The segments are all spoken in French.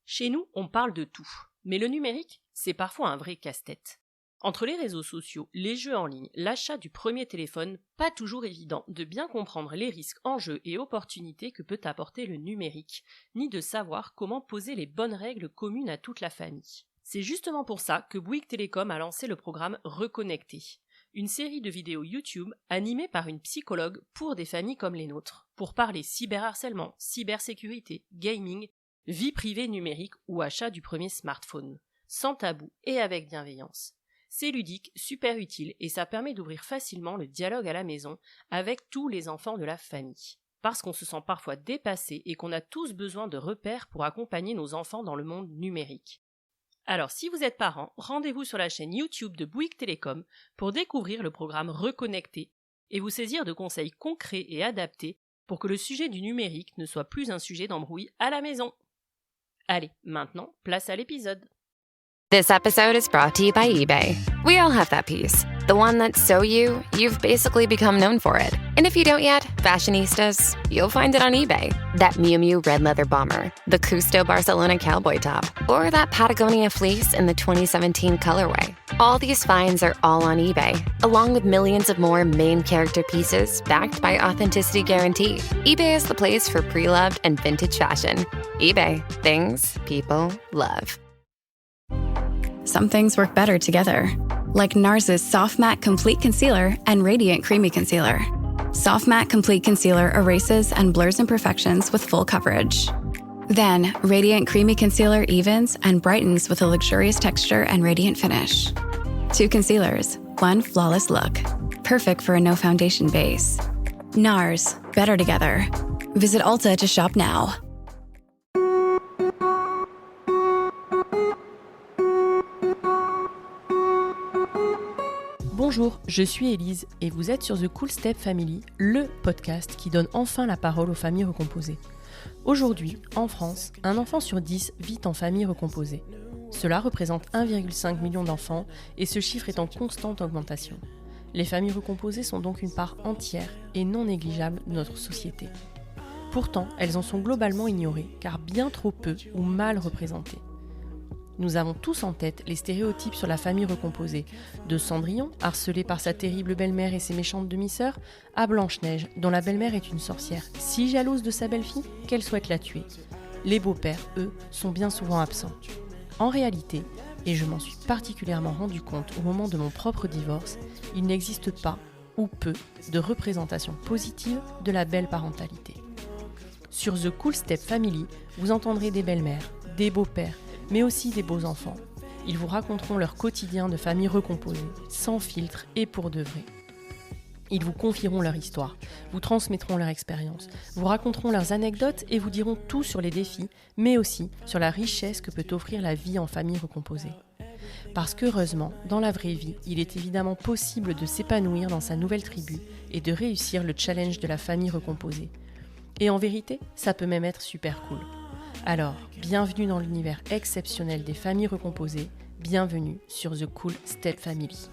Chez nous, on parle de tout, mais le numérique, c'est parfois un vrai casse-tête. Entre les réseaux sociaux, les jeux en ligne, l'achat du premier téléphone, pas toujours évident de bien comprendre les risques, enjeux et opportunités que peut apporter le numérique, ni de savoir comment poser les bonnes règles communes à toute la famille. C'est justement pour ça que Bouygues Télécom a lancé le programme Reconnecter, une série de vidéos YouTube animée par une psychologue pour des familles comme les nôtres, pour parler cyberharcèlement, cybersécurité, gaming, vie privée numérique ou achat du premier smartphone, sans tabou et avec bienveillance. C'est ludique, super utile et ça permet d'ouvrir facilement le dialogue à la maison avec tous les enfants de la famille. Parce qu'on se sent parfois dépassé et qu'on a tous besoin de repères pour accompagner nos enfants dans le monde numérique. Alors si vous êtes parents, rendez-vous sur la chaîne YouTube de Bouygues Télécom pour découvrir le programme Reconnecter et vous saisir de conseils concrets et adaptés pour que le sujet du numérique ne soit plus un sujet d'embrouille à la maison. Allez, maintenant, place à l'épisode. This episode is brought to you by eBay. We all have that piece. The one that's so you've basically become known for it. And if you don't yet, fashionistas, you'll find it on eBay. That Miu Miu red leather bomber, the Custo Barcelona cowboy top, or that Patagonia fleece in the 2017 colorway. All these finds are all on eBay, along with millions of more main character pieces backed by authenticity guarantee. eBay is the place for pre-loved and vintage fashion. eBay, things people love. Some things work better together, like NARS's Soft Matte Complete Concealer and Radiant Creamy Concealer. Soft Matte Complete Concealer erases and blurs imperfections with full coverage. Then, Radiant Creamy Concealer evens and brightens with a luxurious texture and radiant finish. 2 concealers, 1 flawless look. Perfect for a no-foundation base. NARS, better together. Visit Ulta to shop now. Bonjour, je suis Élise et vous êtes sur The Cool Step Family, le podcast qui donne enfin la parole aux familles recomposées. Aujourd'hui, en France, un enfant sur 10 vit en famille recomposée. Cela représente 1,5 million d'enfants et ce chiffre est en constante augmentation. Les familles recomposées sont donc une part entière et non négligeable de notre société. Pourtant, elles en sont globalement ignorées car bien trop peu ou mal représentées. Nous avons tous en tête les stéréotypes sur la famille recomposée, de Cendrillon, harcelée par sa terrible belle-mère et ses méchantes demi-sœurs, à Blanche-Neige, dont la belle-mère est une sorcière, si jalouse de sa belle-fille qu'elle souhaite la tuer. Les beaux-pères, eux, sont bien souvent absents. En réalité, et je m'en suis particulièrement rendu compte au moment de mon propre divorce, il n'existe pas, ou peu, de représentation positive de la belle parentalité. Sur The Cool Step Family, vous entendrez des belles-mères, des beaux-pères, mais aussi des beaux enfants. Ils vous raconteront leur quotidien de famille recomposée, sans filtre et pour de vrai. Ils vous confieront leur histoire, vous transmettront leur expérience, vous raconteront leurs anecdotes et vous diront tout sur les défis, mais aussi sur la richesse que peut offrir la vie en famille recomposée. Parce qu'heureusement, dans la vraie vie, il est évidemment possible de s'épanouir dans sa nouvelle tribu et de réussir le challenge de la famille recomposée. Et en vérité, ça peut même être super cool. Alors, bienvenue dans l'univers exceptionnel des familles recomposées, bienvenue sur The Cool Step Family.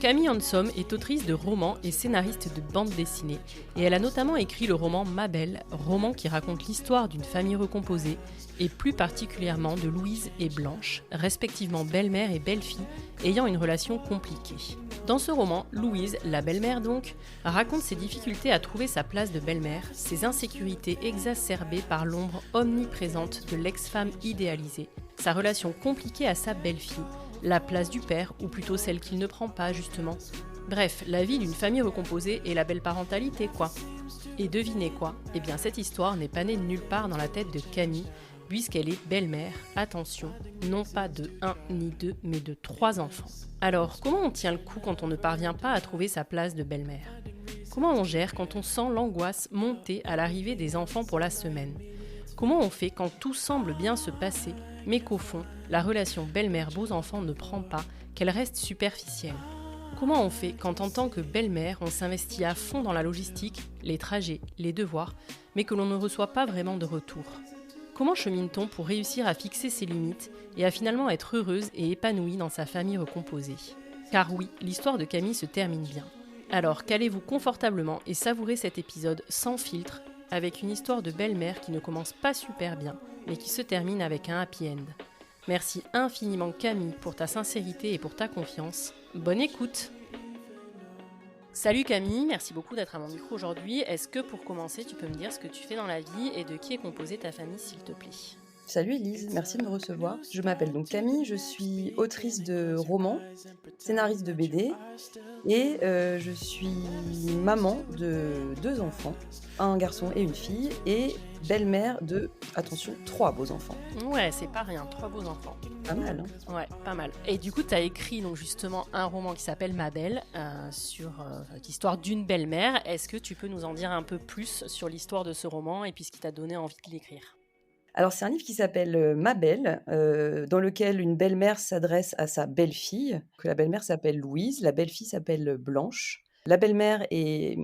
Camille Hansom est autrice de romans et scénariste de bande dessinée, et elle a notamment écrit le roman Ma Belle, roman qui raconte l'histoire d'une famille recomposée, et plus particulièrement de Louise et Blanche, respectivement belle-mère et belle-fille, ayant une relation compliquée. Dans ce roman, Louise, la belle-mère donc, raconte ses difficultés à trouver sa place de belle-mère, ses insécurités exacerbées par l'ombre omniprésente de l'ex-femme idéalisée, sa relation compliquée à sa belle-fille, la place du père, ou plutôt celle qu'il ne prend pas justement. Bref, la vie d'une famille recomposée et la belle parentalité quoi. Et devinez quoi ? Eh bien cette histoire n'est pas née de nulle part dans la tête de Camille, puisqu'elle est belle-mère, attention, non pas de 1 ni 2, mais de 3 enfants. Alors, comment on tient le coup quand on ne parvient pas à trouver sa place de belle-mère ? Comment on gère quand on sent l'angoisse monter à l'arrivée des enfants pour la semaine ? Comment on fait quand tout semble bien se passer, mais qu'au fond, la relation belle-mère-beaux-enfants ne prend pas, qu'elle reste superficielle ? Comment on fait quand en tant que belle-mère, on s'investit à fond dans la logistique, les trajets, les devoirs, mais que l'on ne reçoit pas vraiment de retour ? Comment chemine-t-on pour réussir à fixer ses limites et à finalement être heureuse et épanouie dans sa famille recomposée ? Car oui, l'histoire de Camille se termine bien. Alors calez-vous confortablement et savourez cet épisode sans filtre, avec une histoire de belle-mère qui ne commence pas super bien, mais qui se termine avec un happy end. Merci infiniment Camille pour ta sincérité et pour ta confiance. Bonne écoute! Salut Camille, merci beaucoup d'être à mon micro aujourd'hui. Est-ce que pour commencer, tu peux me dire ce que tu fais dans la vie et de qui est composée ta famille, s'il te plaît? Salut Elise, merci de me recevoir. Je m'appelle donc Camille, je suis autrice de romans, scénariste de BD et je suis maman de 2 enfants, un garçon et une fille, et belle-mère de, attention, 3 beaux enfants. Ouais, c'est pas rien, 3 beaux enfants. Pas mal, hein? Ouais, pas mal. Et du coup, tu as écrit donc justement un roman qui s'appelle Ma Belle, sur l'histoire d'une belle-mère. Est-ce que tu peux nous en dire un peu plus sur l'histoire de ce roman et puis ce qui t'a donné envie de l'écrire? Alors c'est un livre qui s'appelle Ma Belle, dans lequel une belle-mère s'adresse à sa belle-fille, que la belle-mère s'appelle Louise, la belle-fille s'appelle Blanche. La belle-mère est,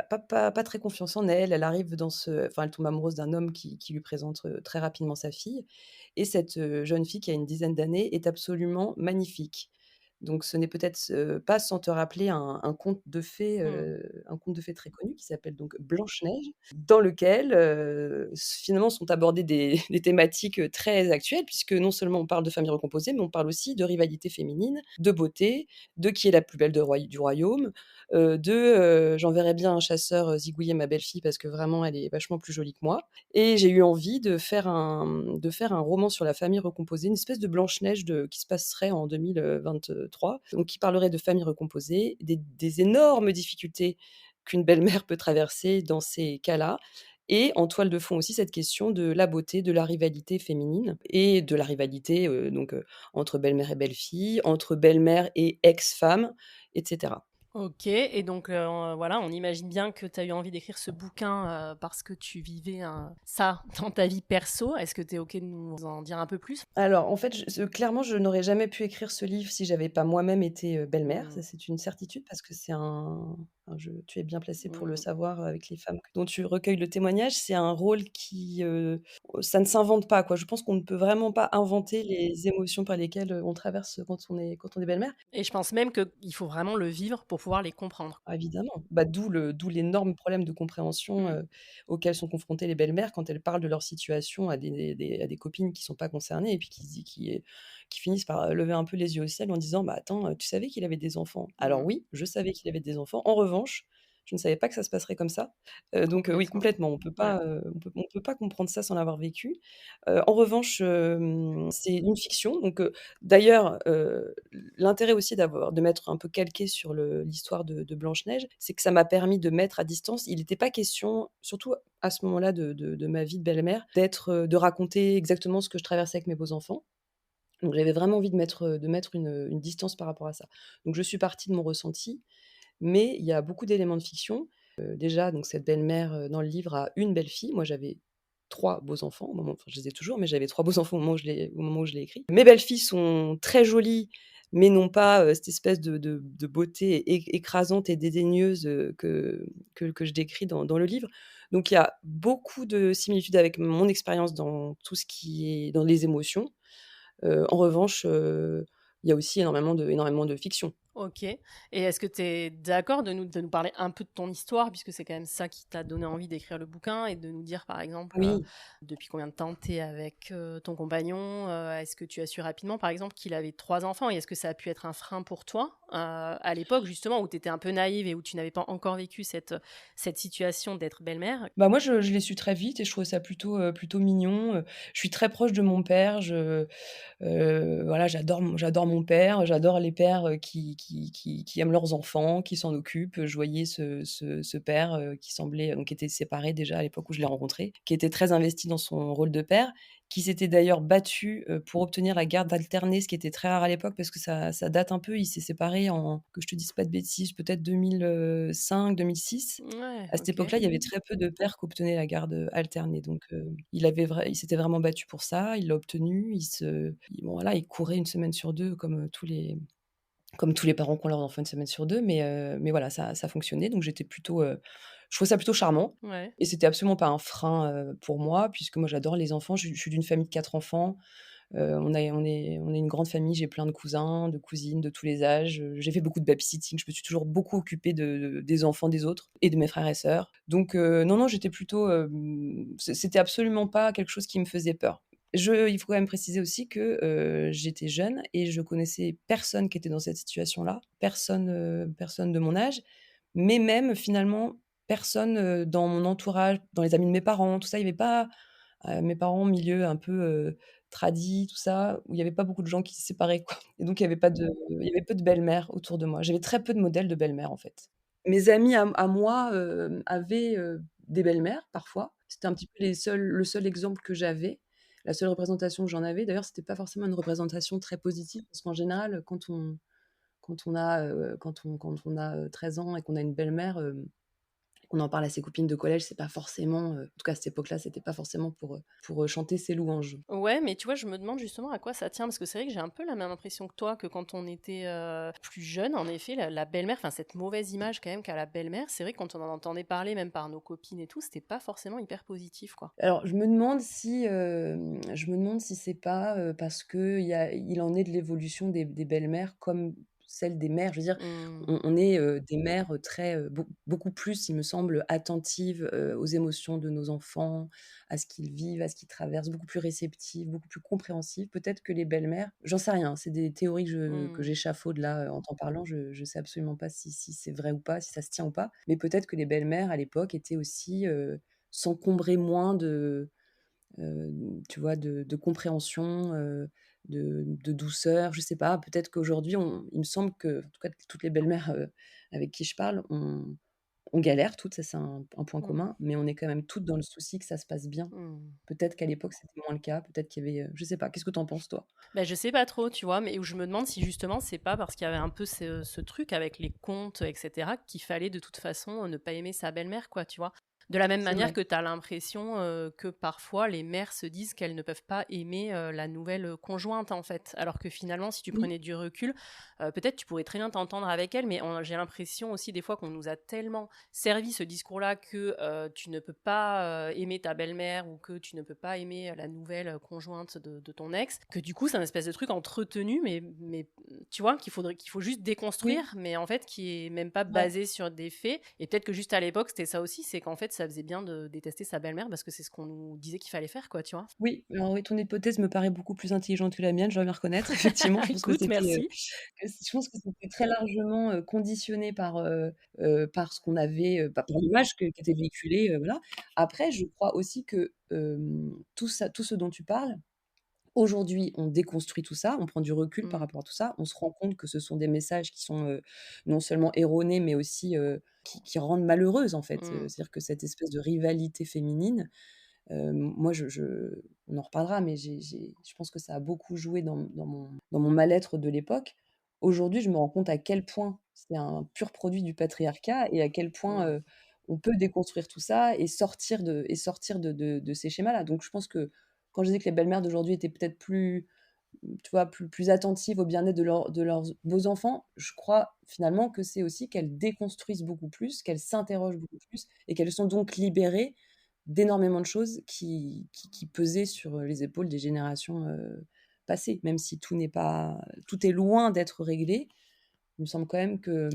pas très confiance en elle, elle arrive elle tombe amoureuse d'un homme qui lui présente, très rapidement sa fille, et cette, jeune fille qui a une dizaine d'années est absolument magnifique. Donc ce n'est peut-être, pas sans te rappeler un conte de fées, Hmm. un conte de fées très connu qui s'appelle donc Blanche-Neige, dans lequel, finalement sont abordées des des thématiques, très actuelles, puisque non seulement on parle de famille recomposée, mais on parle aussi de rivalité féminine, de beauté, de qui est la plus belle du royaume, j'enverrais bien un chasseur, zigouiller ma belle-fille parce que vraiment elle est vachement plus jolie que moi, et j'ai eu envie de faire un roman sur la famille recomposée, une espèce de Blanche-Neige qui se passerait en 2023, donc qui parlerait de famille recomposée, des énormes difficultés qu'une belle-mère peut traverser dans ces cas-là, et en toile de fond aussi cette question de la beauté, de la rivalité féminine et de la rivalité, entre belle-mère et belle-fille, entre belle-mère et ex-femme, et cetera. Ok, et donc voilà, on imagine bien que tu as eu envie d'écrire ce bouquin parce que tu vivais ça dans ta vie perso. Est-ce que tu es ok de nous en dire un peu plus? Alors, en fait, clairement, je n'aurais jamais pu écrire ce livre si j'avais pas moi-même été, belle-mère. Hmm. Ça, c'est une certitude parce que c'est tu es bien placée pour le Hmm. savoir, avec les femmes dont tu recueilles le témoignage. C'est un rôle qui, ça ne s'invente pas, quoi. Je pense qu'on ne peut vraiment pas inventer les émotions par lesquelles, on traverse quand on est belle-mère. Et je pense même qu'il faut vraiment le vivre pour pouvoir les comprendre. Ah évidemment, bah, d'où l'énorme problème de compréhension, Hmm. auquel sont confrontées les belles-mères quand elles parlent de leur situation à des copines qui sont pas concernées et puis qui finissent par, lever un peu les yeux au ciel en disant: «Bah, attends, tu savais qu'il avait des enfants?» Alors Hmm. oui, je savais qu'il avait des enfants. En revanche, je ne savais pas que ça se passerait comme ça. Donc oui, Complètement. complètement, Ouais. on peut pas comprendre ça sans l'avoir vécu. En revanche, c'est une fiction, donc d'ailleurs, l'intérêt aussi de m'être un peu calquée sur l'histoire de Blanche-Neige, c'est que ça m'a permis de mettre à distance. Il n'était pas question, surtout à ce moment-là de ma vie de belle-mère, de raconter exactement ce que je traversais avec mes beaux-enfants. Donc j'avais vraiment envie de mettre une distance par rapport à ça. Donc je suis partie de mon ressenti, mais il y a beaucoup d'éléments de fiction. Déjà, donc cette belle-mère, dans le livre, a une belle-fille. Moi, j'avais 3 beaux-enfants au moment, enfin, je les ai toujours, mais j'avais 3 beaux-enfants au moment où je l'ai écrit. Mes belles-filles sont très jolies, mais n'ont pas, cette espèce de beauté écrasante et dédaigneuse, que je décris dans le livre. Donc il y a beaucoup de similitudes avec mon expérience dans tout ce qui est dans les émotions. En revanche, il y a aussi énormément de fiction. Ok. Et est-ce que tu es d'accord de nous parler un peu de ton histoire, puisque c'est quand même ça qui t'a donné envie d'écrire le bouquin, et de nous dire, par exemple, Oui. depuis combien de temps tu es avec ton compagnon? Est-ce que tu as su rapidement, par exemple, qu'il avait 3 enfants? Et est-ce que ça a pu être un frein pour toi à l'époque, justement, où tu étais un peu naïve et où tu n'avais pas encore vécu cette situation d'être belle-mère? Bah, moi, je l'ai su très vite et je trouvais ça plutôt mignon. Je suis très proche de mon père, voilà, j'adore mon père, j'adore les pères, qui aiment leurs enfants, qui s'en occupent. Je voyais ce père, qui semblait donc qui était séparé déjà à l'époque où je l'ai rencontré, qui était très investi dans son rôle de père, qui s'était d'ailleurs battu, pour obtenir la garde alternée, ce qui était très rare à l'époque parce que ça date un peu. Il s'est séparé en, que je te dise pas de bêtises, peut-être 2005-2006. Ouais, À cette ok. époque-là, il y avait très peu de pères qui obtenaient la garde, alternée, donc il s'était vraiment battu pour ça, il l'a obtenu, bon voilà, il courait une semaine sur 2 comme tous les parents qui ont leurs enfants une semaine sur 2, mais voilà, ça fonctionnait, donc je trouvais ça plutôt charmant, Ouais. et c'était absolument pas un frein, pour moi puisque moi j'adore les enfants. Je suis d'une famille de 4 enfants, On est une grande famille, j'ai plein de cousins, de cousines de tous les âges, j'ai fait beaucoup de babysitting, je me suis toujours beaucoup occupée des enfants des autres et de mes frères et sœurs. Donc non, non, j'étais plutôt, c'était absolument pas quelque chose qui me faisait peur. Il faut quand même préciser aussi que, j'étais jeune et je connaissais personne qui était dans cette situation-là, personne de mon âge, mais même finalement personne, dans mon entourage, dans les amis de mes parents, tout ça, il y avait pas, mes parents, milieu un peu, tradi, tout ça, où il y avait pas beaucoup de gens qui se séparaient, quoi, et donc il y avait peu de belles-mères autour de moi. J'avais très peu de modèles de belles-mères, en fait. Mes amis à moi, avaient, des belles-mères parfois. C'était un petit peu le seul exemple que j'avais, la seule représentation que j'en avais. D'ailleurs, c'était pas forcément une représentation très positive parce qu'en général, quand on a, 13 ans et qu'on a une belle-mère, qu'on en parle à ses copines de collège, c'est pas forcément, en tout cas à cette époque-là, c'était pas forcément pour chanter ses louanges. Ouais, mais tu vois, je me demande justement à quoi ça tient, parce que c'est vrai que j'ai un peu la même impression que toi, que quand on était plus jeune, en effet, la belle-mère, enfin cette mauvaise image quand même qu'a la belle-mère, c'est vrai que quand on en entendait parler, même par nos copines et tout, c'était pas forcément hyper positif, quoi. Alors je me demande si c'est pas, parce qu'il en est de l'évolution des belles-mères comme celle des mères. Je veux dire, Hmm. on est, des mères, très, beaucoup plus, il me semble, attentives, aux émotions de nos enfants, à ce qu'ils vivent, à ce qu'ils traversent, beaucoup plus réceptives, beaucoup plus compréhensives peut-être que les belles-mères. J'en sais rien, c'est des théories que Hmm. j'échafaude là, en t'en parlant. Je sais absolument pas si c'est vrai ou pas, si ça se tient ou pas. Mais peut-être que les belles-mères à l'époque étaient aussi, s'encombrer moins heu, tu vois, de compréhension, de douceur, je sais pas. Peut-être qu'aujourd'hui, il me semble que, en tout cas, toutes les belles-mères, avec qui je parle, on galère toutes, ça c'est un point Hmm. commun, mais on est quand même toutes dans le souci que ça se passe bien. Hmm. Peut-être qu'à l'époque, c'était moins le cas, peut-être qu'il y avait, je sais pas. Qu'est-ce que tu en penses, toi? Bah, je sais pas trop, tu vois, mais où je me demande si justement c'est pas parce qu'il y avait un peu ce truc avec les contes, etc., qu'il fallait de toute façon ne pas aimer sa belle-mère, quoi, tu vois. De la même C'est manière vrai. que tu as l'impression que parfois les mères se disent qu'elles ne peuvent pas aimer la nouvelle conjointe, en fait. Alors que finalement, si tu Oui, prenais du recul, peut-être tu pourrais très bien t'entendre avec elle, mais j'ai l'impression aussi des fois qu'on nous a tellement servi ce discours-là que tu ne peux pas aimer ta belle-mère ou que tu ne peux pas aimer la nouvelle conjointe de ton ex, que du coup c'est un espèce de truc entretenu, mais tu vois, qu'il faut juste oui, déconstruire, mais en fait qui est même pas ouais. basé sur des faits. Et peut-être que juste à l'époque c'était ça aussi, c'est qu'en fait ça faisait bien de détester sa belle-mère parce que c'est ce qu'on nous disait qu'il fallait faire, quoi, tu vois. Oui, alors oui, ton hypothèse me paraît beaucoup plus intelligente que la mienne, je dois bien reconnaître. Effectivement, Écoute, merci. je pense que c'était très largement, conditionné par ce qu'on avait, par l'image qui était véhiculée, voilà. Après, je crois aussi que, tout ce dont tu parles, aujourd'hui, on déconstruit tout ça, on prend du recul par Mm. rapport à tout ça, on se rend compte que ce sont des messages qui sont, non seulement erronés, mais aussi, qui rendent malheureuses, en fait. Mm. C'est-à-dire que cette espèce de rivalité féminine, moi, on en reparlera, mais je pense que ça a beaucoup joué dans mon mal-être de l'époque. Aujourd'hui, je me rends compte à quel point c'est un pur produit du patriarcat et à quel point, Mm. on peut déconstruire tout ça et sortir de ces schémas-là. Donc je pense que quand je disais que les belles-mères d'aujourd'hui étaient peut-être plus, tu vois, plus attentives au bien-être de leurs beaux enfants, je crois finalement que c'est aussi qu'elles déconstruisent beaucoup plus, qu'elles s'interrogent beaucoup plus et qu'elles sont donc libérées d'énormément de choses qui pesaient sur, les épaules des générations, passées. Même si tout est loin d'être réglé, il me semble quand même que,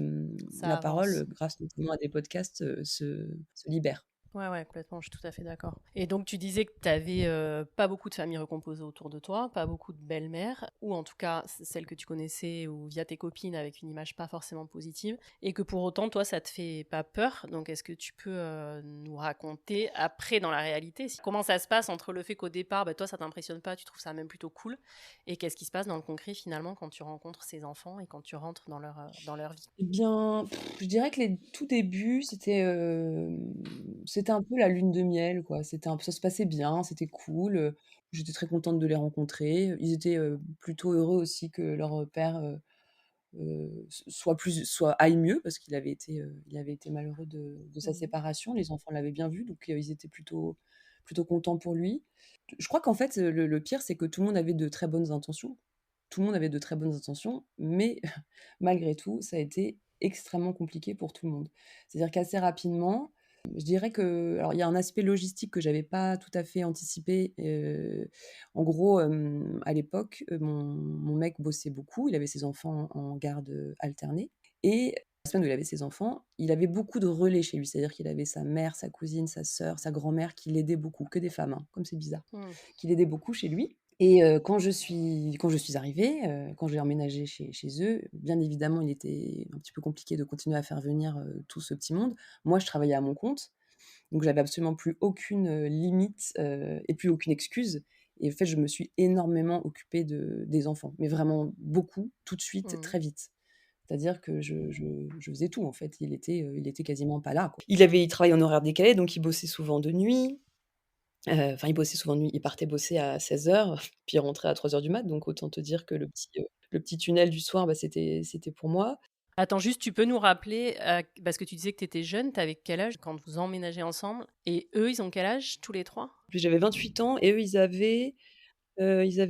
Ça la avance. parole, grâce notamment à des podcasts, se libère. Ouais, ouais, complètement, je suis tout à fait d'accord. Et donc, tu disais que tu avais pas beaucoup de familles recomposées autour de toi, pas beaucoup de belles-mères, ou en tout cas celles que tu connaissais ou via tes copines avec une image pas forcément positive, et que pour autant, toi, ça te fait pas peur. Donc, est-ce que tu peux nous raconter après dans la réalité comment ça se passe entre le fait qu'au départ, bah, toi, ça t'impressionne pas, tu trouves ça même plutôt cool, et qu'est-ce qui se passe dans le concret finalement quand tu rencontres ces enfants et quand tu rentres dans leur vie? Eh bien, je dirais que les tout débuts, c'était un peu la lune de miel, quoi. Ça se passait bien, c'était cool, j'étais très contente de les rencontrer. Ils étaient, plutôt heureux aussi que leur père, soit aille mieux parce qu'il avait été malheureux de sa Mhm. séparation. Les enfants l'avaient bien vu, donc ils étaient plutôt contents pour lui. Je crois qu'en fait, le pire, c'est que tout le monde avait de très bonnes intentions. Tout le monde avait de très bonnes intentions, mais malgré tout, ça a été extrêmement compliqué pour tout le monde. C'est-à-dire qu'assez rapidement, Je dirais que alors il y a un aspect logistique que j'avais pas tout à fait anticipé, en gros, à l'époque, mon mec bossait beaucoup, il avait ses enfants en garde, alternée et la semaine où il avait ses enfants, il avait beaucoup de relais chez lui. C'est-à-dire qu'il avait sa mère, sa cousine, sa sœur, sa grand-mère qui l'aidaient beaucoup, que des femmes, hein, comme c'est bizarre, Mmh. qui l'aidaient beaucoup chez lui et quand je suis arrivée, quand j'ai emménagé chez eux, bien évidemment, il était un petit peu compliqué de continuer à faire venir, tout ce petit monde. Moi, je travaillais à mon compte, donc j'avais absolument plus aucune, limite, et plus aucune excuse et en fait, je me suis énormément occupée des enfants, mais vraiment beaucoup, tout de suite, Mmh. très vite. C'est-à-dire que je faisais tout en fait, il était quasiment pas là, quoi. Il travaillait en horaire décalé, donc il bossait souvent de nuit, enfin il bossait souvent de nuit, il partait bosser à 16h, puis il rentrait à 3h du mat, donc autant te dire que le petit tunnel du soir, bah, c'était pour moi. Attends, juste, tu peux nous rappeler, parce que tu disais que tu étais jeune, tu avais quel âge quand vous emménagez ensemble? Et eux, ils ont quel âge, tous les 3? Puis j'avais 28 ans et eux ils avaient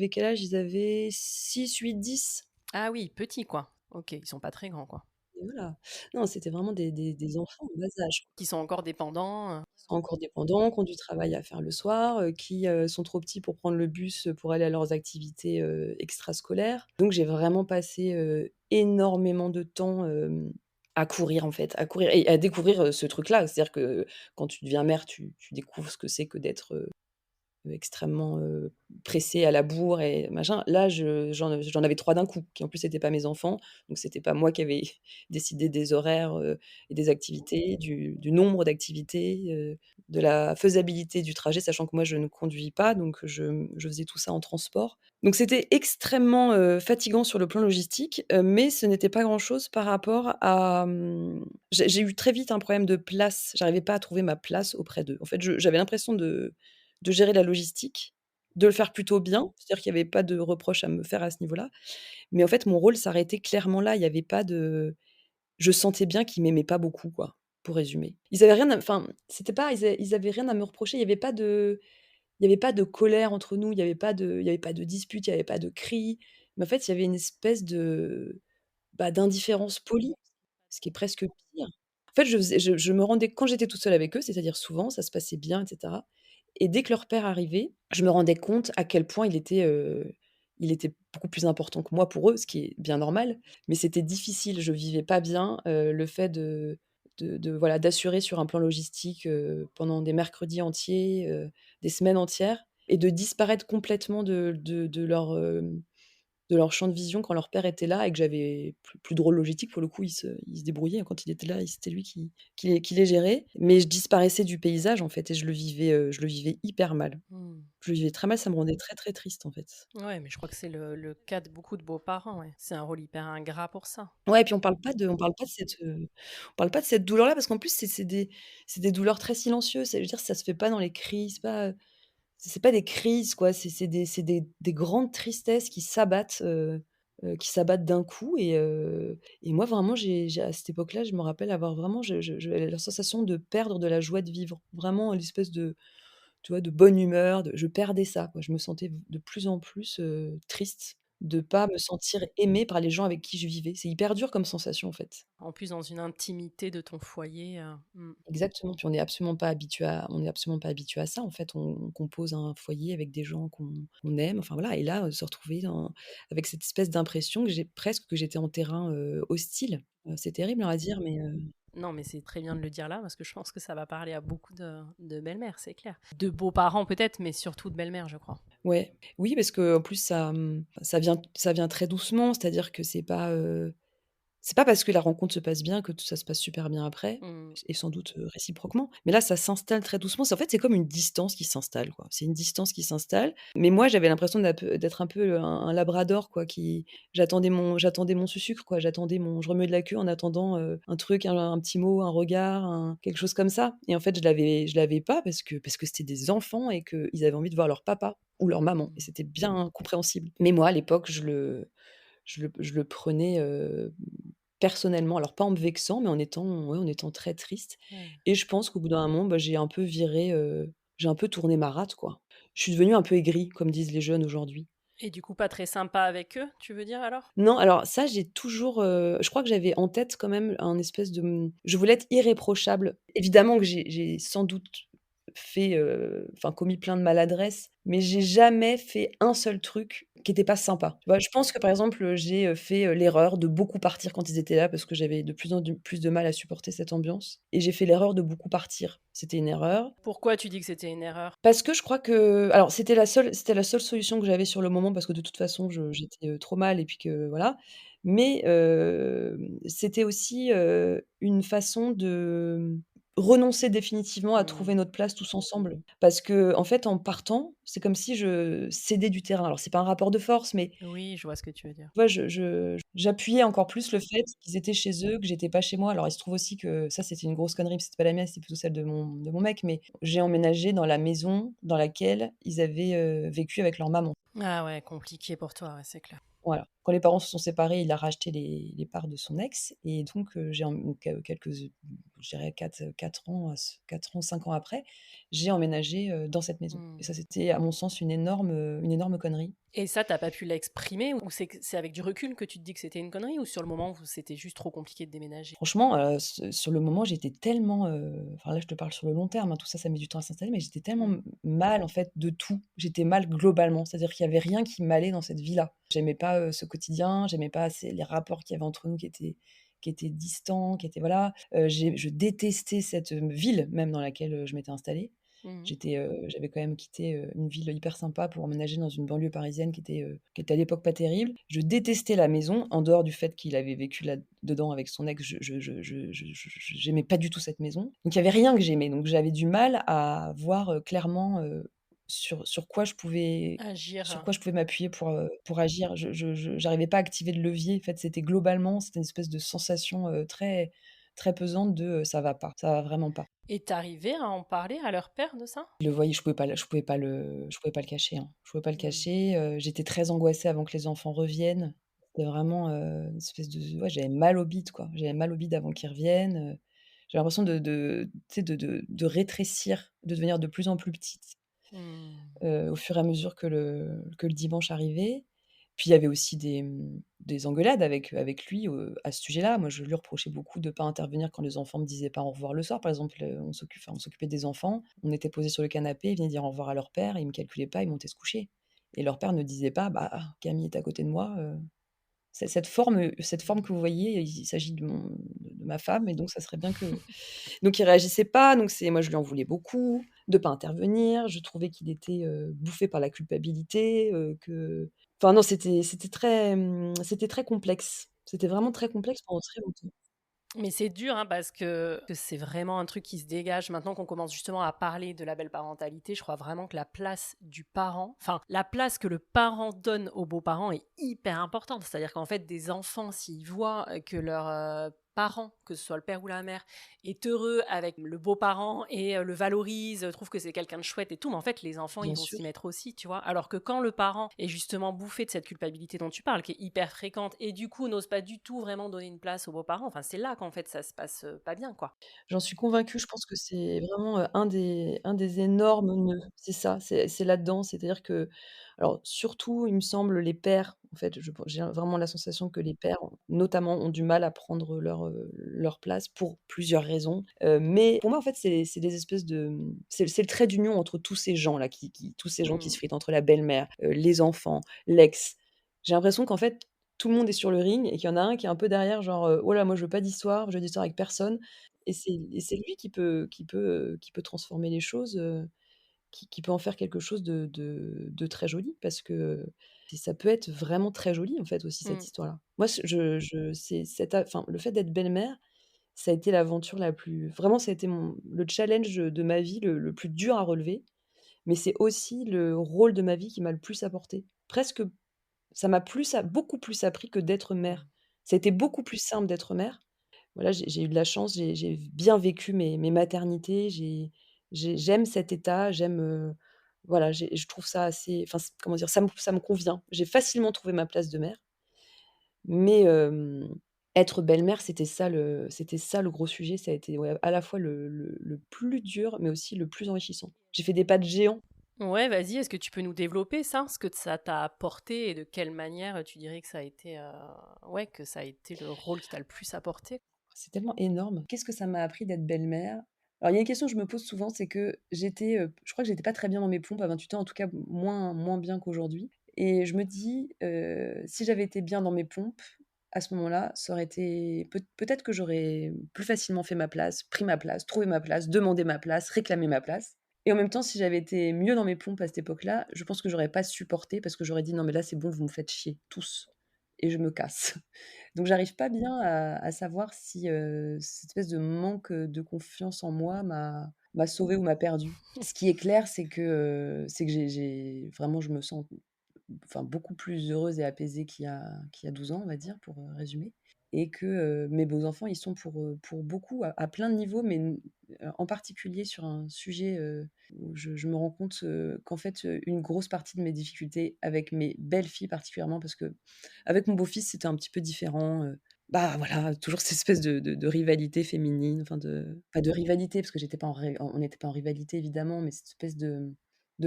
quel âge? Ils avaient 6, 8, 10. Ah oui, petits, quoi. OK, ils sont pas très grands, quoi. Et voilà. Non, c'était vraiment des enfants en bas âge, quoi. Qui sont encore dépendants, Qui sont encore dépendants, qui ont du travail à faire le soir, qui sont trop petits pour prendre le bus, pour aller à leurs activités, extrascolaires. Donc j'ai vraiment passé, énormément de temps, à courir en fait, à courir et à découvrir, ce truc-là. C'est-à-dire que quand tu deviens mère, tu découvres ce que c'est que d'être, extrêmement, pressée à la bourre et machin. Là, j'en avais 3 d'un coup, qui en plus étaient pas mes enfants, donc c'était pas moi qui avais décidé des horaires, et des activités, du nombre d'activités, de la faisabilité du trajet, sachant que moi je ne conduis pas, donc je faisais tout ça en transport. Donc c'était extrêmement, fatigant sur le plan logistique, mais ce n'était pas grand-chose par rapport à, j'ai eu très vite un problème de place. J'arrivais pas à trouver ma place auprès d'eux. En fait, j'avais l'impression de gérer la logistique, de le faire plutôt bien, c'est-à-dire qu'il y avait pas de reproches à me faire à ce niveau-là. Mais en fait, mon rôle s'arrêtait clairement là, il y avait pas de je sentais bien qu'ils m'aimaient pas beaucoup, quoi, pour résumer. Ils avaient rien à enfin, c'était pas ils avaient rien à me reprocher, il y avait pas de colère entre nous, il y avait pas de dispute, il y avait pas de cris, mais en fait, il y avait une espèce de, bah, d'indifférence polie, ce qui est presque pire. En fait, je me rendais quand j'étais toute seule avec eux, c'est-à-dire souvent, ça se passait bien et cetera et dès que leur père arrivait, je me rendais compte à quel point il était beaucoup plus important que moi pour eux, ce qui est bien normal, mais c'était difficile. Je vivais pas bien, le fait voilà, d'assurer sur un plan logistique, pendant des mercredis entiers, des semaines entières et de disparaître complètement de leur champ de vision quand leur père était là et que j'avais plus de rôle logistique pour le coup, il se débrouillait quand il était là, c'était lui qui les gérait. Mais je disparaissais du paysage en fait et je le vivais hyper mal. Mmh. Je le vivais très mal, ça me rendait très, très triste en fait. Ouais, mais je crois que c'est le cas de beaucoup de beaux-parents, ouais. C'est un rôle hyper ingrat pour ça. Ouais et puis on parle pas de cette douleur-là parce qu'en plus c'est des douleurs très silencieuses. Ça veut dire ça se fait pas dans les cris, c'est pas des crises quoi, c'est des grandes tristesses qui s'abattent d'un coup et moi vraiment j'ai à cette époque-là, je me rappelle avoir vraiment j'avais la sensation de perdre de la joie de vivre. Vraiment l'espèce de, tu vois, de bonne humeur, je perdais ça quoi. Je me sentais de plus en plus, triste de pas me sentir aimée par les gens avec qui je vivais. C'est hyper dur comme sensation en fait. En plus, dans une intimité de ton foyer, Exactement, puis on est absolument pas habitué à ça en fait. On compose un foyer avec des gens qu'on aime, enfin voilà et là, se retrouver avec cette espèce d'impression que j'étais en terrain, hostile. C'est terrible, hein, à dire mais Non, mais c'est très bien de le dire là, parce que je pense que ça va parler à beaucoup de belles-mères, c'est clair. De beaux-parents peut-être, mais surtout de belles-mères, je crois. ouais. Oui, parce qu'en plus ça vient très doucement, c'est-à-dire que c'est pas parce que la rencontre se passe bien que tout ça se passe super bien après Mmh. et sans doute, réciproquement. Mais là, ça s'installe très doucement. C'est comme une distance qui s'installe, quoi. C'est une distance qui s'installe. Mais moi, j'avais l'impression d'être un peu, un labrador, quoi, qui j'attendais mon sucre, quoi. Je remuais de la queue en attendant, un truc, un petit mot, un regard, quelque chose comme ça. Et en fait, je l'avais pas parce que c'était des enfants et qu'ils avaient envie de voir leur papa ou leur maman et c'était bien compréhensible. Mais moi, à l'époque, je le prenais, personnellement, alors pas en me vexant, mais en étant ouais, en étant très triste Ouais. et je pense qu'au bout d'un moment, bah, j'ai un peu tourné ma rate, quoi. Je suis devenue un peu aigrie, comme disent les jeunes aujourd'hui Et du coup, pas très sympa avec eux, tu veux dire alors? Non, alors ça, j'ai toujours, je crois que j'avais en tête quand même un espèce de, je voulais être irréprochable. Évidemment que j'ai sans doute fait, enfin commis plein de maladresses, mais j'ai jamais fait un seul truc qui était pas sympa. Tu vois? Je pense que par exemple, j'ai, fait, l'erreur de beaucoup partir quand ils étaient là parce que j'avais de plus en de plus de mal à supporter cette ambiance et j'ai fait l'erreur de beaucoup partir. C'était une erreur. Pourquoi tu dis que c'était une erreur? Parce que je crois que alors c'était la seule solution que j'avais sur le moment parce que de toute façon j'étais, trop mal et puis que voilà. Mais, c'était aussi, une façon de renoncer définitivement à Mmh. trouver notre place tous ensemble. Parce qu'en fait, en partant, c'est comme si je cédais du terrain. Alors c'est pas un rapport de force, mais Oui, je vois ce que tu veux dire. tu vois, j'appuyais encore plus le fait qu'ils étaient chez eux, que j'étais pas chez moi. Alors il se trouve aussi que ça, c'était une grosse connerie, parce que c'était pas la mienne, c'était plutôt celle de mon mec, mais j'ai emménagé dans la maison dans laquelle ils avaient, vécu avec leur maman. Ah ouais, compliqué pour toi, ouais, c'est clair. Voilà. Quand les parents se sont séparés, il a racheté les parts de son ex et donc j'ai em donc quelques, je dirais 4 ans, 4 ans, 5 ans après, j'ai emménagé, dans cette maison et Mmh. ça, c'était à mon sens une énorme connerie. Et ça, tu pas pu l'exprimer ou c'est avec du recul que tu te dis que c'était une connerie ou sur le moment où c'était juste trop compliqué de déménager? Franchement, sur le moment, j'étais tellement, enfin là, je te parle sur le long terme, hein, tout ça, ça met du temps à s'installer, mais j'étais tellement Mmh. mal, en fait, de tout. J'étais mal globalement, c'est-à-dire qu'il y avait rien qui m'allait dans cette vie-là. J'aimais pas, ce quotidien, j'aimais pas ces les rapports qu'il y avait entre nous qui étaient distants, qui étaient voilà. Je détestais cette, ville même dans laquelle, je m'étais installée. Mmh. J'avais quand même quitté, une ville hyper sympa pour emménager dans une banlieue parisienne qui était à l'époque pas terrible. Je détestais la maison, en dehors du fait qu'il avait vécu là-dedans avec son ex, j'aimais pas du tout cette maison. Donc il y avait rien que j'aimais, donc j'avais du mal à voir, clairement, sur Agir. quoi je pouvais m'appuyer pour agir. J'arrivais pas à activer de levier. En fait, c'était globalement, c'était une espèce de sensation, très très pesante de, ça va vraiment pas. Et tu à en parler à leur père de ça? Il le voyait, je pouvais pas le cacher, hein. Je pouvais pas le Mmh. cacher, j'étais très angoissée avant que les enfants reviennent. C'était vraiment, une espèce de ouais, j'avais mal au bide, quoi. J'avais mal au bide avant qu'ils reviennent, j'avais l'impression tu sais, de rétrécir, de devenir de plus en plus petite, Mmh. au fur et à mesure que le dimanche arrivait. Puis il y avait aussi des engueulades avec lui, à ce sujet-là. Moi, je lui reprochais beaucoup de pas intervenir quand les enfants me disaient pas au revoir le soir. Par exemple, on s'occupait des enfants, on était posés sur le canapé, ils venaient dire au revoir à leur père, ils me calculaient pas, ils montaient se coucher et leur père ne disait pas: «Bah, Camille est à côté de moi, cette forme que vous voyez, il s'agit de ma femme et donc ça serait bien que» donc il réagissait pas, donc c'est moi je lui en voulais beaucoup de pas intervenir. Je trouvais qu'il était, bouffé par la culpabilité, que enfin non, c'était très complexe. C'était vraiment très complexe pendant très longtemps. Mais c'est dur, hein, parce que c'est vraiment un truc qui se dégage maintenant qu'on commence justement à parler de la belle parentalité. Je crois vraiment que la place du parent, enfin la place que le parent donne aux beaux-parents est hyper importante. C'est-à-dire qu'en fait, des enfants, s'ils voient que leur parent, que ce soit le père ou la mère, est heureux avec le beau-parent et le valorise, trouve que c'est quelqu'un de chouette et tout, mais en fait, les enfants, ils Bien vont sûr. s'y mettre aussi, tu vois. Alors que quand le parent est justement bouffé de cette culpabilité dont tu parles, qui est hyper fréquente, et du coup n'ose pas du tout vraiment donner une place aux beaux-parents, enfin, c'est là qu'en fait ça se passe pas bien, quoi. J'en suis convaincue, je pense que c'est vraiment, un des énormes nœuds. C'est ça, c'est là-dedans. C'est-à-dire que alors surtout, il me semble, les pères, en fait, j'ai vraiment la sensation que les pères, notamment, ont du mal à prendre leur place pour plusieurs raisons. Mais pour moi, en fait, c'est des espèces de, c'est le trait d'union entre tous ces gens-là tous ces gens qui se Mmh. fritent entre la belle-mère, les enfants, l'ex. J'ai l'impression qu'en fait, tout le monde est sur le ring et qu'il y en a un qui est un peu derrière genre, «Oh là, moi je veux pas d'histoire, je veux d'histoire avec personne». Et c'est lui qui peut transformer les choses, qui peut en faire quelque chose de très joli parce que ça peut être vraiment très joli, en fait, aussi cette Mmh. histoire-là. Moi, je c'est cette a enfin, le fait d'être belle-mère, ça a été l'aventure la plus vraiment, ça a été le challenge de ma vie le plus dur à relever, mais c'est aussi le rôle de ma vie qui m'a le plus apporté. Presque ça m'a beaucoup plus appris que d'être Mmh. mère. Ça a été beaucoup plus simple d'être mère. Voilà, j'ai eu de la chance, j'ai bien vécu mes maternités, j'aime cet état, voilà, je trouve ça assez enfin, comment dire? Ça me convient. J'ai facilement trouvé ma place de mère, mais être belle-mère, c'était ça le gros sujet. Ça a été, ouais, à la fois le plus dur, mais aussi le plus enrichissant. J'ai fait des pas de géant. Ouais, vas-y, est-ce que tu peux nous développer ça? Ce que ça t'a apporté et de quelle manière tu dirais que ça a été, ouais, que ça a été le rôle qui t'a le plus apporté? C'est tellement énorme. Qu'est-ce que ça m'a appris d'être belle-mère? Alors il y a une question que je me pose souvent, c'est que je crois que j'étais pas très bien dans mes pompes à 28 ans, en tout cas moins bien qu'aujourd'hui et je me dis, si j'avais été bien dans mes pompes, à ce moment-là, ça aurait été peut-être que j'aurais plus facilement fait ma place, pris ma place, trouvé ma place, demandé ma place, réclamé ma place et en même temps, si j'avais été mieux dans mes pompes à cette époque-là, je pense que j'aurais pas supporté parce que j'aurais dit: «Non mais là, c'est bon, vous me faites chier tous et je me casse». Donc j'arrive pas bien à savoir si, cette espèce de manque, de confiance en moi m'a sauvée ou m'a perdue. Ce qui est clair, c'est que j'ai vraiment je me sens, enfin beaucoup plus heureuse et apaisée qu'il y a 12 ans, on va dire, pour, résumer et que, mes beaux-enfants, ils sont pour beaucoup à plein de niveaux, mais en particulier sur un sujet, où je me rends compte, qu'en fait, une grosse partie de mes difficultés avec mes belles-filles particulièrement parce qu'avec mon beau-fils, c'était un petit peu différent, bah, voilà, toujours cette espèce de rivalité féminine, enfin de pas de rivalité parce que j'étais pas en ri on n'était pas en rivalité évidemment, mais cette espèce de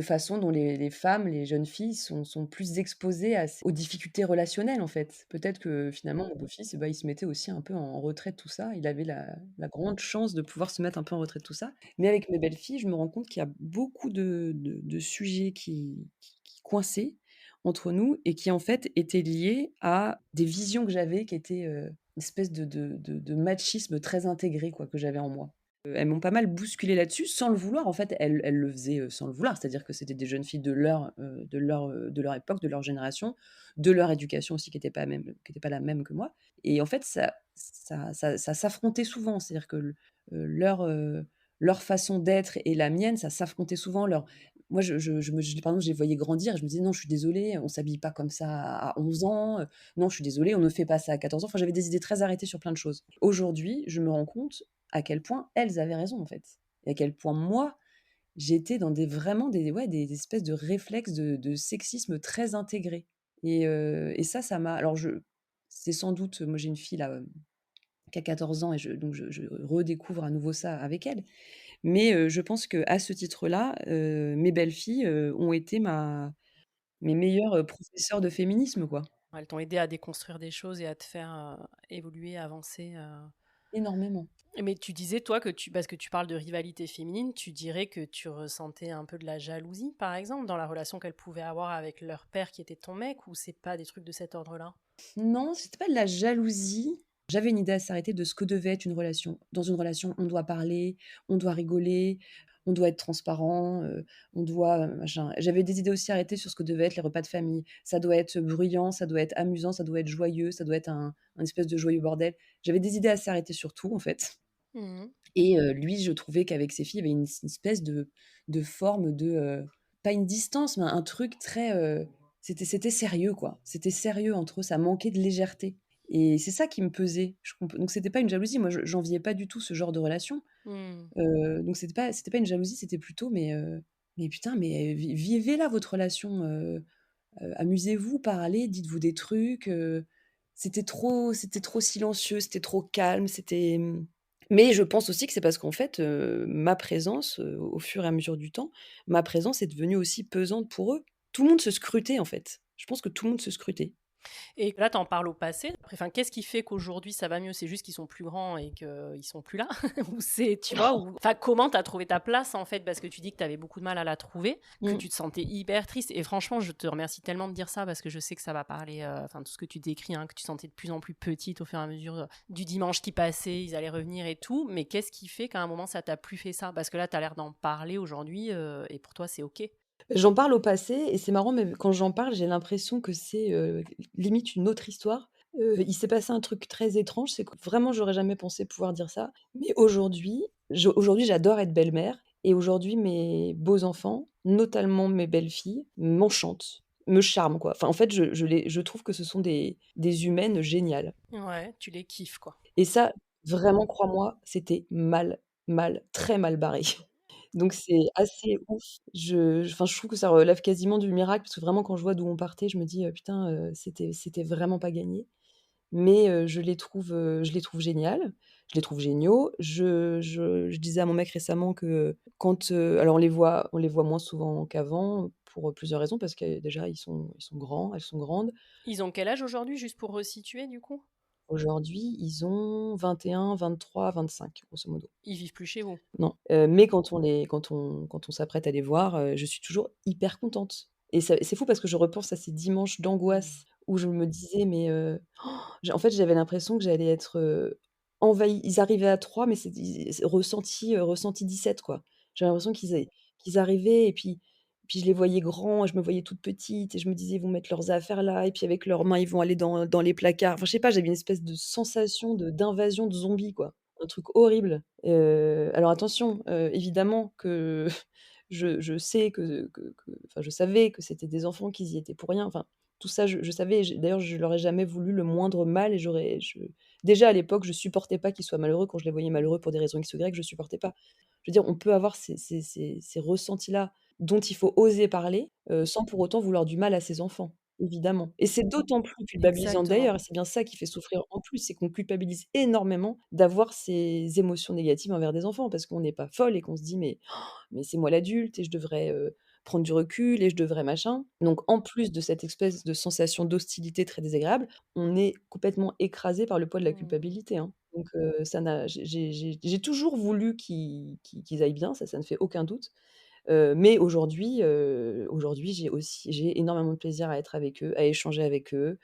façon dont les femmes, les jeunes filles sont plus exposées aux difficultés relationnelles, en fait. Peut-être que finalement mon beau-fils, bah, il se mettait aussi un peu en retrait de tout ça. Il avait la grande chance de pouvoir se mettre un peu en retrait de tout ça. Mais avec mes belles-filles, je me rends compte qu'il y a beaucoup de sujets qui coinçaient entre nous et qui, en fait, étaient liés à des visions que j'avais qui étaient, une espèce de machisme très intégré, quoi, que j'avais en moi. Elles m'ont pas mal bousculée là-dessus, sans le vouloir. En fait, elles le faisaient, sans le vouloir. C'est-à-dire que c'était des jeunes filles de leur époque, de leur génération, de leur éducation aussi qui était pas la même que moi et en fait, ça s'affrontait souvent. C'est-à-dire que leur façon d'être et la mienne, ça s'affrontait souvent. Moi, par exemple, je les voyais grandir et je me disais: «Non, je suis désolée, on s'habille pas comme ça à 11 ans, non, je suis désolée, on ne fait pas ça à 14 ans». Enfin, j'avais des idées très arrêtées sur plein de choses. Aujourd'hui, je me rends compte à quel point elles avaient raison, en fait et à quel point moi, j'étais dans vraiment des espèces de réflexes de sexisme très intégrés et ça m'a alors c'est sans doute moi, j'ai une fille là, qui a 14 ans et je redécouvre à nouveau ça avec elle. Mais je pense qu'à ce titre-là, mes belles-filles, ont été mes meilleures, professeurs de féminisme, quoi. Elles t'ont aidé à déconstruire des choses et à te faire, évoluer, avancer, Énormément. Mais tu disais, toi, parce que tu parles de rivalité féminine, tu dirais que tu ressentais un peu de la jalousie, par exemple, dans la relation qu'elles pouvaient avoir avec leur père qui était ton mec, ou c'est pas des trucs de cet ordre-là? Non, c'était pas de la jalousie. J'avais une idée assez arrêtée de ce que devait être une relation. Dans une relation, on doit parler, on doit rigoler, on doit être transparent, on doit, machin. J'avais des idées aussi arrêtées sur ce que devaient être les repas de famille. Ça doit être bruyant, ça doit être amusant, ça doit être joyeux, ça doit être un espèce de joyeux bordel. J'avais des idées assez arrêtées sur tout, en fait Mmh. et lui, je trouvais qu'avec ses filles, il y avait une espèce de forme de, pas une distance, mais un truc très, c'était sérieux, quoi. C'était sérieux entre eux, ça manquait de légèreté et c'est ça qui me pesait. Je comp Donc c'était pas une jalousie, moi j'enviais pas du tout ce genre de relation, Mmh. donc c'était pas une jalousie, c'était plutôt: «Mais putain, mais vivez-la votre relation, amusez-vous, parlez, dites-vous des trucs», c'était trop silencieux, c'était trop calme, mais je pense aussi que c'est parce qu'en fait, ma présence, au fur et à mesure du temps, ma présence est devenue aussi pesante pour eux. Tout le monde se scrutait, en fait. Je pense que tout le monde se scrutait. Et là, t'en parles au passé. Après, enfin, qu'est-ce qui fait qu'aujourd'hui ça va mieux? C'est juste qu'ils sont plus grands et qu'ils sont plus là? Ou c'est, tu vois, enfin, comment t'as trouvé ta place en fait? Parce que tu dis que t'avais beaucoup de mal à la trouver, que Mmh. tu te sentais hyper triste. Et franchement, je te remercie tellement de dire ça parce que je sais que ça va parler, enfin, tout ce que tu décris, hein, que tu sentais de plus en plus petite au fur et à mesure du dimanche qui passait, ils allaient revenir et tout. Mais qu'est-ce qui fait qu'à un moment ça t'a plus fait ça? Parce que là, t'as l'air d'en parler aujourd'hui et pour toi, c'est OK. J'en parle au passé et c'est marrant, mais quand j'en parle, j'ai l'impression que c'est, limite une autre histoire. Il s'est passé un truc très étrange, c'est que vraiment j'aurais jamais pensé pouvoir dire ça, mais aujourd'hui j'adore être belle-mère et aujourd'hui mes beaux-enfants, notamment mes belles-filles, m'enchantent, me charment quoi. Enfin en fait je trouve que ce sont des humaines géniales Ouais, tu les kiffes, quoi. et ça, vraiment crois-moi, c'était très mal barré. Donc c'est assez ouf. Enfin, je trouve que ça relève quasiment du miracle parce que vraiment quand je vois d'où on partait, je me dis: «Putain, c'était vraiment pas gagné». mais je les trouve géniales, je les trouve géniaux. Je disais à mon mec récemment que quand, alors on les voit moins souvent qu'avant pour, plusieurs raisons parce que déjà ils sont grands, elles sont grandes. Ils ont quel âge aujourd'hui, juste pour resituer du coup? Aujourd'hui, ils ont 21, 23, 25 grosso modo. Ils vivent plus chez vous? Non, mais quand on s'apprête à les voir, je suis toujours hyper contente et c'est fou parce que je repense à ces dimanches Mmh. d'angoisse où je me disais: «Mais, en fait, j'avais l'impression que j'allais être, envahie». Ils arrivaient à 3 mais c'est ressenti 17 quoi. J'avais l'impression qu'ils arrivaient et puis je les voyais grands et je me voyais toute petite et je me disais: «Ils vont mettre leurs affaires là et puis avec leurs mains, ils vont aller dans les placards». Enfin, je sais pas, j'avais une espèce de sensation d'invasion de zombies, quoi. Un truc horrible. Alors attention, évidemment que je sais enfin, je savais que c'était des enfants, qu'ils y étaient pour rien. Enfin, tout ça, je savais. D'ailleurs, je leur ai jamais voulu le moindre mal et déjà à l'époque, je supportais pas qu'ils soient malheureux. Quand je les voyais malheureux pour des raisons X ou Y, je supportais pas. Je veux dire, on peut avoir ces ressentis-là dont il faut oser parler, sans pour autant vouloir du mal à ses enfants, évidemment. Et c'est d'autant plus culpabilisant Exactement. d'ailleurs, et c'est bien ça qui fait souffrir en plus, c'est qu'on culpabilise énormément d'avoir ces émotions négatives envers des enfants parce qu'on n'est pas folle et qu'on se dit: Mais c'est moi l'adulte et je devrais, prendre du recul et je devrais machin». Donc en plus de cette espèce de sensation d'hostilité très désagréable, on est complètement écrasé par le poids de la Mmh. culpabilité, hein. Donc ça n'a j'ai toujours voulu qu'ils aillent bien, ça ne fait aucun doute. Mais aujourd'hui, j'ai énormément de plaisir à être avec eux, à échanger avec eux.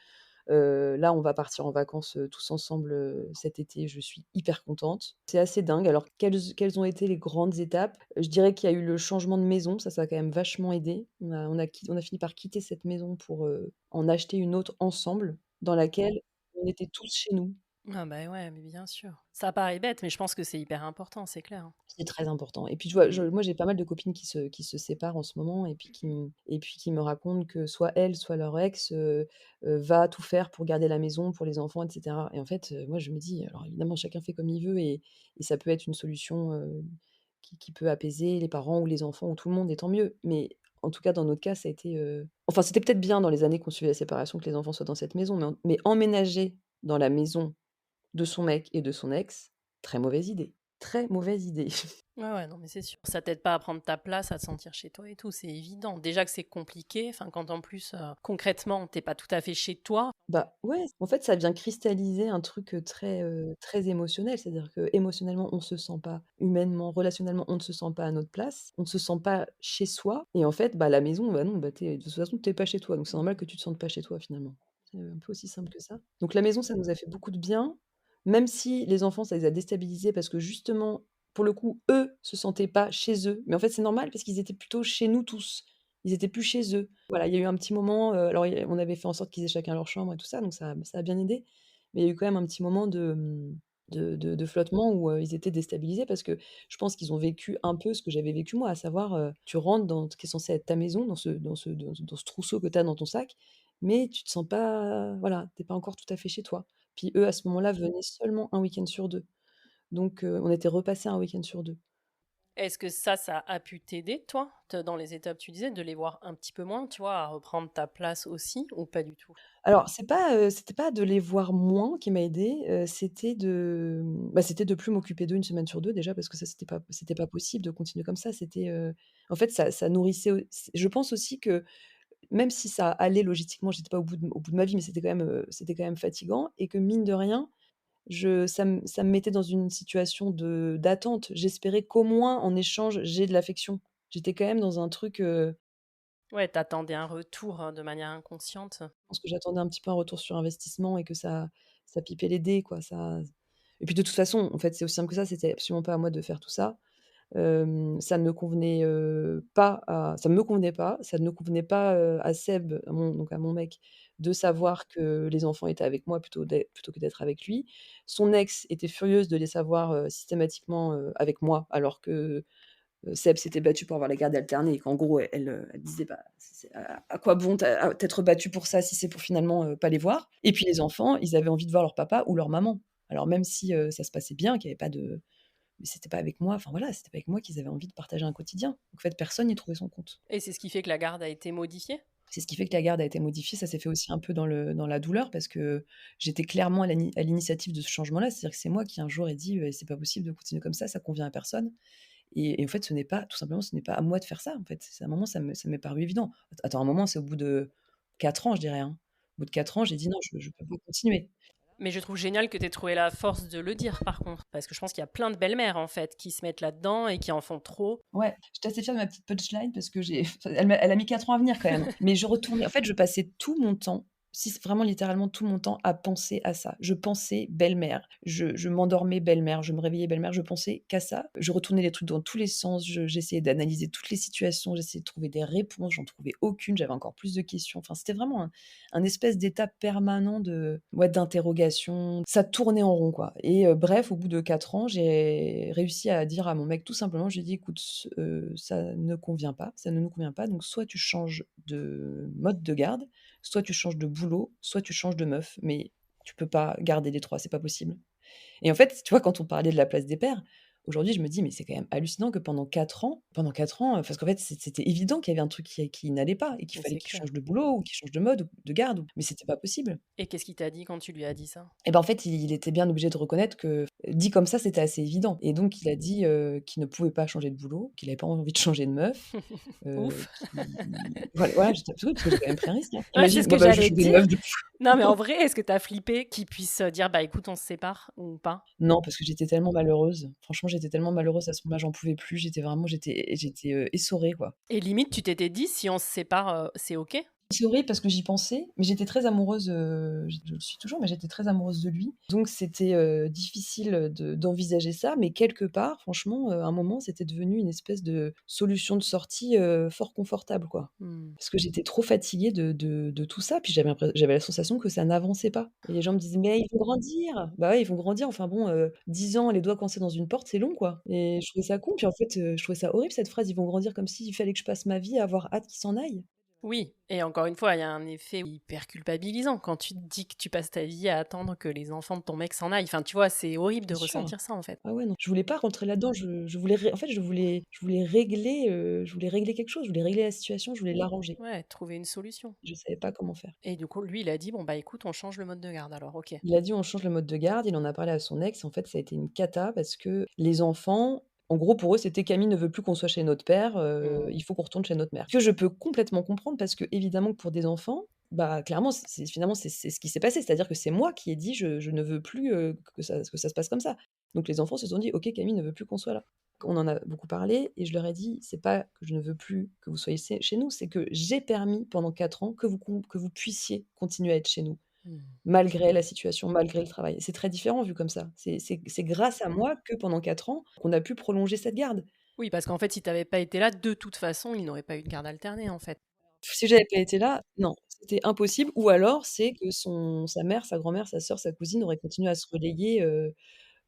Là, on va partir en vacances, tous ensemble, cet été, je suis hyper contente. C'est assez dingue. Alors quelles ont été les grandes étapes? Je dirais qu'il y a eu le changement de maison, ça a quand même vachement aidé. On a fini par quitter cette maison pour, en acheter une autre ensemble, dans laquelle on était tous chez nous. Ah bah ouais, mais bien sûr. Ça paraît bête, mais je pense que c'est hyper important, c'est clair, hein. C'est très important et puis Mmh. moi j'ai pas mal de copines qui se séparent en ce moment et puis qui me racontent que soit elles, soit leur ex, va tout faire pour garder la maison, pour les enfants et cetera et en fait, moi je me dis alors évidemment chacun fait comme il veut et ça peut être une solution, qui peut apaiser les parents ou les enfants ou tout le monde et tant mieux. Mais en tout cas dans notre cas ça a été, enfin c'était peut-être bien dans les années qu'on suivait la séparation que les enfants soient dans cette maison, mais emménager dans la maison de son mec et de son ex, très mauvaise idée. Très mauvaise idée. Ouais, ouais, non, mais c'est sûr. Ça t'aide pas à prendre ta place, à te sentir chez toi et tout, c'est évident. Déjà que c'est compliqué, enfin, quand en plus, concrètement, t'es pas tout à fait chez toi. Bah, ouais, en fait, ça vient cristalliser un truc, très émotionnel. C'est-à-dire qu'émotionnellement, on se sent pas, humainement, relationnellement, on ne se sent pas à notre place, on ne se sent pas chez soi et en fait, bah, la maison, bah, non, bah, de toute façon, tu es pas chez toi, donc c'est normal que tu te sentes pas chez toi, finalement. C'est un peu aussi simple que ça. Donc la maison, ça nous a fait beaucoup de bien, même si les enfants, ça les a déstabilisés parce que justement, pour le coup, eux se sentaient pas chez eux. Mais en fait, c'est normal parce qu'ils étaient plutôt chez nous tous. Ils étaient plus chez eux. Voilà, il y a eu un petit moment, alors on avait fait en sorte qu'ils aient chacun leur chambre et tout ça, donc ça a bien aidé. Mais il y a eu quand même un petit moment de flottement où, ils étaient déstabilisés parce que je pense qu'ils ont vécu un peu ce que j'avais vécu moi, à savoir, tu rentres dans ce qui est censé être ta maison, dans ce trousseau que tu as dans ton sac, mais tu te sens pas voilà, tu es pas encore tout à fait chez toi. Puis eux, à ce moment-là, venaient seulement un week-end sur 2. Donc on était repassés un week-end sur 2. Est-ce que ça a pu t'aider, toi, dans les étapes, tu disais, de les voir un petit peu moins, tu vois, à reprendre ta place aussi, ou pas du tout? Alors c'était pas de les voir moins qui m'a aidée, c'était de plus m'occuper d'eux une semaine sur 2 déjà parce que ça c'était pas possible de continuer comme ça. En fait ça nourrissait je pense aussi que même si ça allait logistiquement, j'étais pas au bout de ma vie, mais c'était quand même fatigant et que mine de rien, ça me mettait dans une situation d'attente. J'espérais qu'au moins en échange, j'ai de l'affection. J'étais quand même dans un truc, Ouais, t'attendais un retour de manière inconsciente. pense que j'attendais un petit peu un retour sur investissement et que ça pipait les dés, quoi, et puis de toute façon, en fait, c'est aussi simple que ça, c'était absolument pas à moi de faire tout ça. Ça ne convenait, pas à ça me convenait pas, ça ne convenait pas, à Seb, à mon mec, de savoir que les enfants étaient avec moi plutôt que d'être avec lui. Son ex était furieuse de les savoir, systématiquement, avec moi alors que Seb s'était battu pour avoir la garde alternée et qu'en gros, elle disait: «Bah, c'est à quoi bon t'être battu pour ça si c'est pour finalement, pas les voir?» Et puis les enfants, ils avaient envie de voir leur papa ou leur maman. Alors même si, ça se passait bien, qu'il y avait pas de mais c'était pas avec moi, enfin voilà, c'était pas avec moi qu'ils avaient envie de partager un quotidien. Donc en fait, personne n'y trouvait son compte. Et c'est ce qui fait que la garde a été modifiée? C'est ce qui fait que la garde a été modifiée. Ça s'est fait aussi un peu dans la douleur parce que j'étais clairement à l'initiative de ce changement-là. C'est-à-dire que c'est moi qui un jour ai dit: «C'est pas possible de continuer comme ça convient à personne». Et en fait, ce n'est pas tout simplement, ce n'est pas à moi de faire ça, en fait. C'est à un moment, ça m'est paru évident. Attends, un moment, c'est au bout de 4 ans, je dirais, hein. Au bout de 4 ans, j'ai dit: «Non, je peux pas continuer». Mais je trouve génial que tu aies trouvé la force de le dire, par contre, parce que je pense qu'il y a plein de belles-mères, en fait, qui se mettent là-dedans et qui en font trop. Ouais, j'étais assez fière de ma petite punchline parce que elle a mis 4 ans à venir quand même. Mais je retournais en fait, je passais tout mon temps, si c'est vraiment littéralement tout mon temps à penser à ça. Je pensais belle-mère, je m'endormais belle-mère, je me réveillais belle-mère, je pensais qu'à ça. Je retournais les trucs dans tous les sens, j'essayais d'analyser toutes les situations, j'essayais de trouver des réponses, j'en trouvais aucune, j'avais encore plus de questions. Enfin, c'était vraiment un espèce d'état permanent d'interrogation. Ça tournait en rond, quoi. Et bref, au bout de 4 ans, j'ai réussi à dire à mon mec tout simplement, j'ai dit: «Écoute, ça ne convient pas, ça ne nous convient pas, donc soit tu changes de mode de garde, soit tu changes de boulot, soit tu changes de meuf, mais tu peux pas garder les 3, c'est pas possible». Et en fait, tu vois, quand on parlait de la place des pères, aujourd'hui, je me dis: «Mais c'est quand même hallucinant que pendant 4 ans, parce qu'en fait, c'était évident qu'il y avait un truc qui n'allait pas et qu'il Mais fallait c'est qu'il clair. change de boulot ou qu'il change de mode ou de garde, mais c'était pas possible». Et qu'est-ce qu'il t'a dit quand tu lui as dit ça? Et ben, en fait, il était bien obligé de reconnaître que, dit comme ça, c'était assez évident et donc il a dit, qu'il ne pouvait pas changer de boulot, qu'il avait pas envie de changer de meuf, Ouf. voilà, j'étais oui, parce que j'ai quand même pris un risque, hein. Ouais, c'est Imagine, ce bon, que bah, je j'allais change de dire. meuf du coup. Non, mais en vrai, est-ce que tu as flippé qu'il puisse, dire: «Bah, écoute, on se sépare» ou pas? Non, parce que j'étais tellement malheureuse. Franchement, j'étais tellement malheureuse à ce moment-là, j'en pouvais plus. Essorée, quoi. Et limite, tu t'étais dit: «Si on se sépare, c'est OK»? C'est horrible parce que j'y pensais, mais j'étais très amoureuse, je le suis toujours, mais j'étais très amoureuse de lui. Donc c'était, difficile, d'envisager ça, mais quelque part, franchement, à un moment, c'était devenu une espèce de solution de sortie, fort confortable, quoi. Mmh. Parce que j'étais trop fatiguée de tout ça, puis j'avais la sensation que ça n'avançait pas. Et les gens me disaient: «Mais ils vont grandir!» Bah ouais, ils vont grandir, enfin bon, 10 ans, les doigts coincés dans une porte, c'est long, quoi. Et je trouvais ça con, puis en fait, je trouvais ça horrible cette phrase: «Ils vont grandir», comme s'il fallait que je passe ma vie à avoir hâte qu'ils s'en aillent. Oui, et encore une fois, il y a un effet hyper culpabilisant quand tu te dis que tu passes ta vie à attendre que les enfants de ton mec s'en aillent. Enfin, tu vois, c'est horrible de Bien sûr. ressentir ça, en fait. Ah ouais, non, je voulais pas rentrer là-dedans, je voulais ré en fait, je voulais régler quelque chose, je voulais régler la situation, je voulais l'arranger. Ouais, trouver une solution. Je savais pas comment faire. Et du coup, lui, il a dit: «Bon, bah, écoute, on change le mode de garde alors, OK». Il a dit: «On change le mode de garde», il en a parlé à son ex, en fait, ça a été une cata parce que les enfants, en gros, pour eux, c'était: «Camille ne veut plus qu'on soit chez notre père, Mmh. il faut qu'on retourne chez notre mère». Que je peux complètement comprendre parce qu'évidemment que pour des enfants, bah, clairement, finalement, c'est ce qui s'est passé. C'est-à-dire que c'est moi qui ai dit: «Je ne veux plus, que ça se passe comme ça». Donc les enfants se sont dit: «OK, Camille ne veut plus qu'on soit là». On en a beaucoup parlé et je leur ai dit: «C'est pas que je ne veux plus que vous soyez chez nous, c'est que j'ai permis pendant 4 ans que vous puissiez continuer à être chez nous». Mmh. Malgré la situation, malgré le travail. C'est très différent vu comme ça. C'est grâce à moi que pendant 4 ans, qu'on a pu prolonger cette garde. Oui, parce qu'en fait, si tu avais pas été là, de toute façon, il n'aurait pas eu de garde alternée, en fait. Si j'avais pas été là, non, c'était impossible ou alors c'est que sa mère, sa grand-mère, sa sœur, sa cousine auraient continué à se relayer,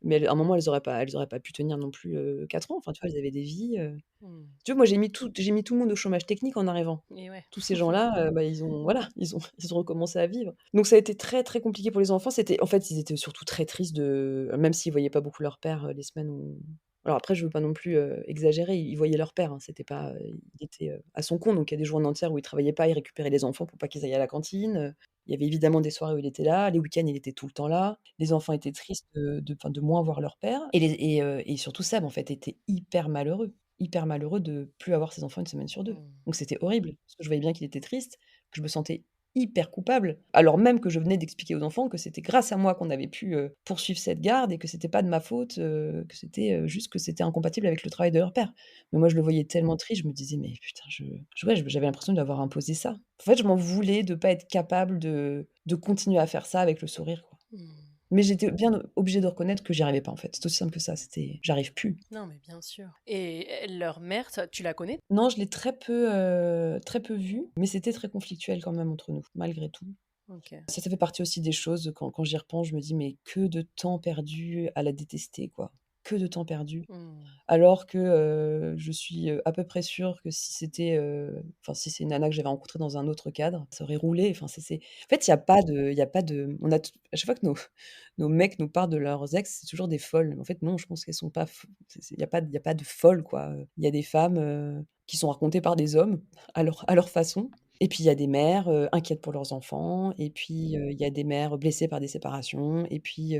mais à un moment, elles auraient pas pu tenir non plus, 4 ans. Enfin, tu vois, elles avaient des vies. Mmh. Si tu vois, moi, j'ai mis tout le monde au chômage technique en arrivant. Et ouais. Tous ces gens-là, bah, ils ont voilà, ils ont recommencé à vivre. Donc ça a été très, très compliqué pour les enfants. En fait, ils étaient surtout très tristes même s'ils voyaient pas beaucoup leur père, les semaines où alors après, je veux pas non plus, exagérer, ils voyaient leur père, hein, c'était pas, il était, à son compte, donc il y a des journées entières où il travaillait pas, il récupérait les enfants pour pas qu'ils aillent à la cantine, il y avait évidemment des soirées où il était là, les week-ends, il était tout le temps là. Les enfants étaient tristes de moins voir leur père et surtout Seb, en fait, était hyper malheureux de plus avoir ses enfants une semaine sur 2. Mmh. Donc c'était horrible, parce que je voyais bien qu'il était triste, que je me sentais hyper coupable, alors même que je venais d'expliquer aux enfants que c'était grâce à moi qu'on avait pu, poursuivre cette garde et que c'était pas de ma faute, que c'était, juste que c'était incompatible avec le travail de leur père. Mais moi, je le voyais tellement triste, je me disais: «Mais putain, ouais, j'avais l'impression d'avoir imposé ça». En fait, je m'en voulais de pas être capable de continuer à faire ça avec le sourire, quoi. Mmh. Mais j'étais bien obligée de reconnaître que j'y arrivais pas, en fait. C'est aussi simple que ça, j'arrive plus. Non, mais bien sûr. Et leur mère, tu la connais? Non, je l'ai très peu vue, mais c'était très conflictuel quand même entre nous, malgré tout. OK. Ça fait partie aussi des choses quand j'y repense, je me dis: «Mais que de temps perdu à la détester, quoi. Que de temps perdu». Mmh. Alors que, je suis, à peu près sûre que si c'était, enfin, si c'est une nana que j'avais rencontrée dans un autre cadre, ça aurait roulé. Enfin, en fait, il y a pas de on a t à chaque fois que nos mecs nous parlent de leurs ex, c'est toujours des folles. En fait, non, je pense qu'elles sont pas f c'est il y a pas de folles, quoi, il y a des femmes, qui sont racontées par des hommes à leur façon Et puis il y a des mères, inquiètes pour leurs enfants et puis, il y a des mères blessées par des séparations et puis,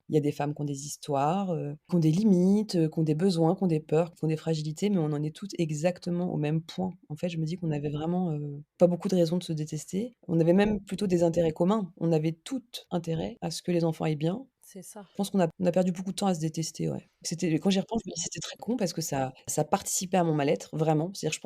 il y a des femmes qui ont des histoires, qui ont des limites, qui ont des besoins, qui ont des peurs, qui ont des fragilités, mais on en est toutes exactement au même point. En fait, je me dis qu'on avait vraiment, pas beaucoup de raisons de se détester. On avait même plutôt des intérêts communs. On avait toutes intérêt à ce que les enfants aillent bien. C'est ça. Je pense qu'on a perdu beaucoup de temps à se détester, ouais. C'était quand j'y repense, je me dis: «C'était très con» parce que ça participait à mon mal-être, vraiment. C'est-à-dire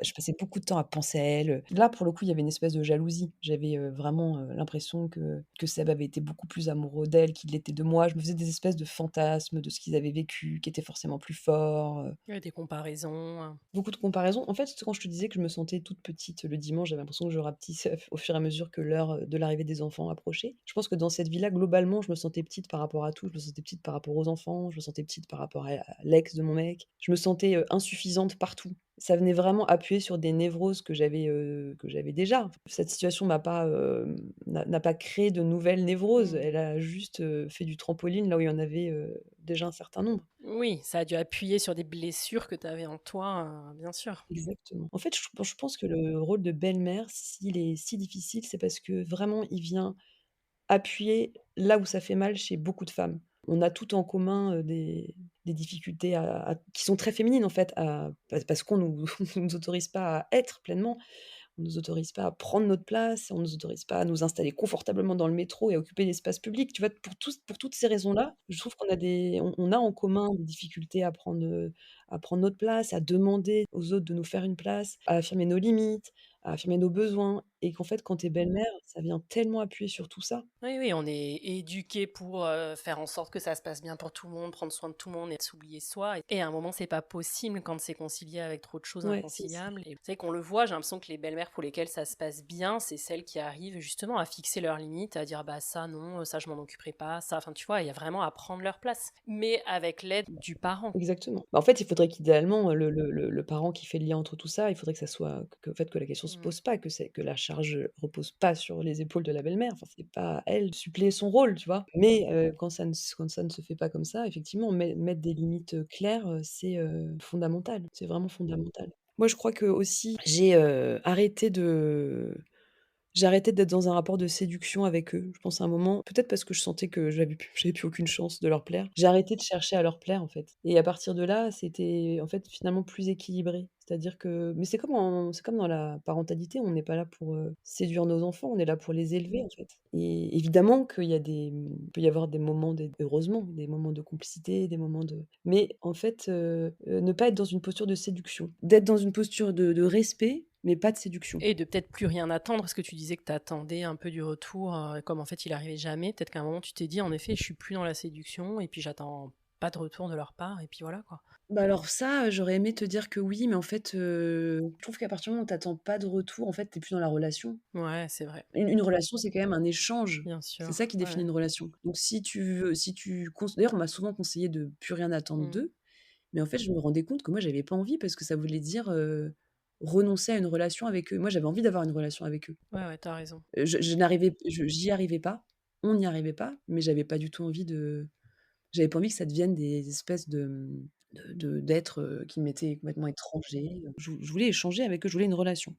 je passais beaucoup de temps à penser à elle, Là, pour le coup, il y avait une espèce de jalousie. J'avais, vraiment, l'impression que Seb avait été beaucoup plus amoureux d'elle qu'il l'était de moi. Je me faisais des espèces de fantasmes de ce qu'ils avaient vécu, qui était forcément plus fort, Il y a des comparaisons, beaucoup de comparaisons. En fait, quand je te disais que je me sentais toute petite le dimanche, j'avais l'impression que je rapetissais au fur et à mesure que l'heure, de l'arrivée des enfants approchait. Je pense que dans cette vie-là, globalement, je me sentais petite par rapport à tout. Je me sentais petite par rapport aux enfants, je me sentais petite par rapport à l'ex de mon mec. Je me sentais, insuffisante partout. Ça venait vraiment appuyer sur des névroses que j'avais déjà. Cette situation n'a pas créé de nouvelles névroses. Mmh. Elle a juste, fait du trampoline là où il y en avait, déjà un certain nombre. Oui, ça a dû appuyer sur des blessures que tu avais en toi, bien sûr. Exactement. En fait, je pense que le rôle de belle-mère, s'il est si difficile, c'est parce que vraiment il vient appuyer là où ça fait mal chez beaucoup de femmes. On a tout en commun, des difficultés qui sont très féminines en fait, parce qu'on nous nous autorise pas à être pleinement. On nous autorise pas à prendre notre place, on nous autorise pas à nous installer confortablement dans le métro et à occuper l'espace public. Tu vois? Pour toutes ces raisons-là, je trouve qu'on a en commun des difficultés à prendre notre place, à demander aux autres de nous faire une place, à affirmer nos limites, à affirmer nos besoins et qu'en fait, quand tu es belle-mère, ça vient tellement appuyer sur tout ça. Oui, oui, on est éduqué pour faire en sorte que ça se passe bien pour tout le monde, prendre soin de tout le monde et s'oublier soi. Et à un moment, c'est pas possible quand c'est concilié avec trop de choses Ouais, c'est ça. inconciliables. Et vous savez qu'on le voit, j'ai l'impression que les belles-mères pour lesquelles ça se passe bien, c'est celles qui arrivent justement à fixer leurs limites, à dire bah ça non, ça je m'en occuperai pas, ça. Enfin, tu vois, il y a vraiment à prendre leur place, mais avec l'aide du parent. Exactement. Bah, en fait, il faudrait qu'idéalement, le parent qui fait le lien entre tout ça, il faudrait que ça soit en fait, que la question se Mm. pose pas, que la charge, repose pas sur les épaules de la belle-mère. Enfin, c'est pas à elle de suppléer son rôle, tu vois? Mais, quand ça ne se fait pas comme ça, effectivement, mettre des limites, claires, c'est, fondamental. C'est vraiment fondamental. Moi, je crois qu'aussi, j'ai arrêté d'être dans un rapport de séduction avec eux. Je pense à un moment, peut-être parce que je sentais que j'avais plus aucune chance de leur plaire. J'ai arrêté de chercher à leur plaire, en fait et à partir de là, c'était, en fait, finalement plus équilibré. C'est-à-dire que mais c'est comme dans la parentalité, on n'est pas là pour, séduire nos enfants, on est là pour les élever, en fait et évidemment qu'il y a peut y avoir des moments heureusement, des moments de complicité, des moments de mais en fait, ne pas être dans une posture de séduction, d'être dans une posture de respect, mais pas de séduction. Et de peut-être plus rien attendre, parce que tu disais que tu attendais un peu du retour, comme en fait il arrivait jamais. Peut-être qu'à un moment tu t'es dit, en effet, je suis plus dans la séduction, et puis j'attends pas de retour de leur part, et puis voilà quoi. Bah, alors ça, j'aurais aimé te dire que oui, mais en fait, je trouve qu'à partir du moment où tu attends pas de retour, en fait, tu es plus dans la relation. Ouais, c'est vrai, Une relation, c'est quand même un échange. bien C'est sûr. ça qui définit Ouais. une relation. Donc si tu cons d'ailleurs, on m'a souvent conseillé de plus rien attendre Mm. d'eux, mais en fait, je me rendais compte que moi, j'avais pas envie parce que ça voulait dire, renoncer à une relation avec eux. Moi, j'avais envie d'avoir une relation avec eux. Ouais, ouais, t'as raison. J'y arrivais pas, on n'y arrivait pas, mais j'avais pas envie que ça devienne des espèces d'êtres, qui m'étaient complètement étrangers. Je voulais échanger avec eux, je voulais une relation.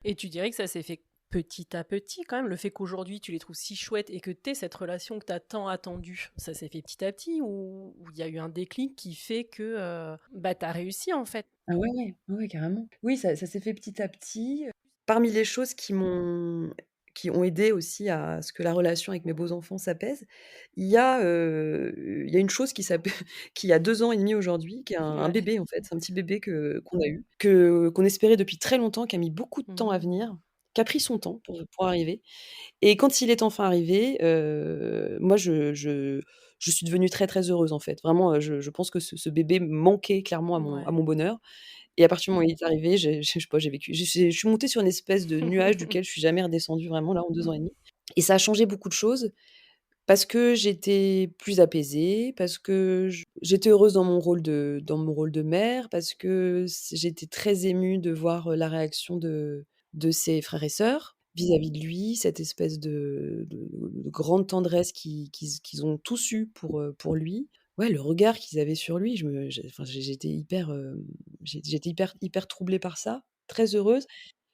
Et tu dirais que ça s'est fait petit à petit quand même, le fait qu'aujourd'hui tu les trouves si chouettes et que t'aies cette relation que t'as tant attendue, ça s'est fait petit à petit, ou il y a eu un déclic qui fait que bah t'as réussi en fait? Ah ouais, ouais, ouais, ouais, carrément. Oui, ça s'est fait petit à petit. Parmi les choses qui ont aidé aussi à ce que la relation avec mes beaux-enfants s'apaise, il y a une chose qui a 2 ans et demi aujourd'hui, qui est un Ouais. bébé en fait, c'est un petit bébé qu'on a eu, qu'on espérait depuis très longtemps, qui a mis beaucoup de temps à Mhm. venir, qui a pris son temps pour arriver. Et quand il est enfin arrivé, moi je suis devenue très, très heureuse en fait. Vraiment, je pense que ce bébé manquait clairement à Ouais. mon bonheur et à partir du moment où il est arrivé, je sais pas, j'ai vécu je suis montée sur une espèce de nuage duquel je suis jamais redescendue vraiment là en 2 ans et demi et ça a changé beaucoup de choses parce que j'étais plus apaisée, parce que j'étais heureuse dans mon rôle de mère, parce que j'étais très émue de voir, la réaction de ses frères et sœurs vis-à-vis de lui, cette espèce de grande tendresse qu'ils ont tous eue pour lui. Ouais, le regard qu'ils avaient sur lui, je me j'ai enfin, j'étais hyper, j'étais hyper troublée par ça, très heureuse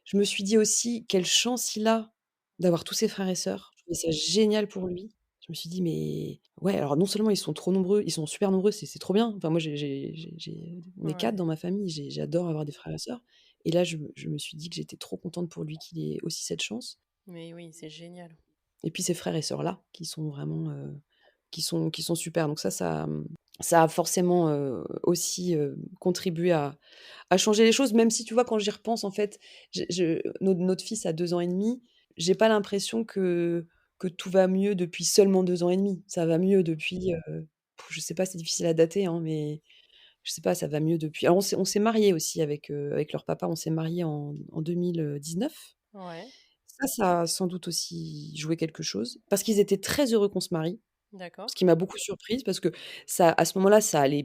Je me suis dit aussi: «Quelle chance il a d'avoir tous ses frères et sœurs». Je trouvais ça génial pour lui. Je me suis dit: «Mais ouais, alors non seulement ils sont trop nombreux, ils sont super nombreux, c'est trop bien». Enfin moi on est 4 Ouais. dans ma famille, j'adore avoir des frères et sœurs et là je me suis dit que j'étais trop contente pour lui qu'il ait aussi cette chance Mais oui, c'est génial. et puis ces frères et sœurs-là qui sont vraiment, qui sont super donc ça a forcément, aussi, contribué à changer les choses, même si tu vois, quand j'y repense, en fait, notre fils a 2 ans et demi, j'ai pas l'impression que tout va mieux depuis seulement 2 ans et demi. Ça va mieux depuis, je sais pas, c'est difficile à dater, hein, mais je sais pas, ça va mieux depuis alors on s'est mariés aussi avec leur papa, on s'est mariés en 2019. Ouais, Ça a sans doute aussi joué quelque chose, parce qu'ils étaient très heureux qu'on se marie. d'accord. Ce qui m'a beaucoup surprise parce que ça à ce moment-là, ça allait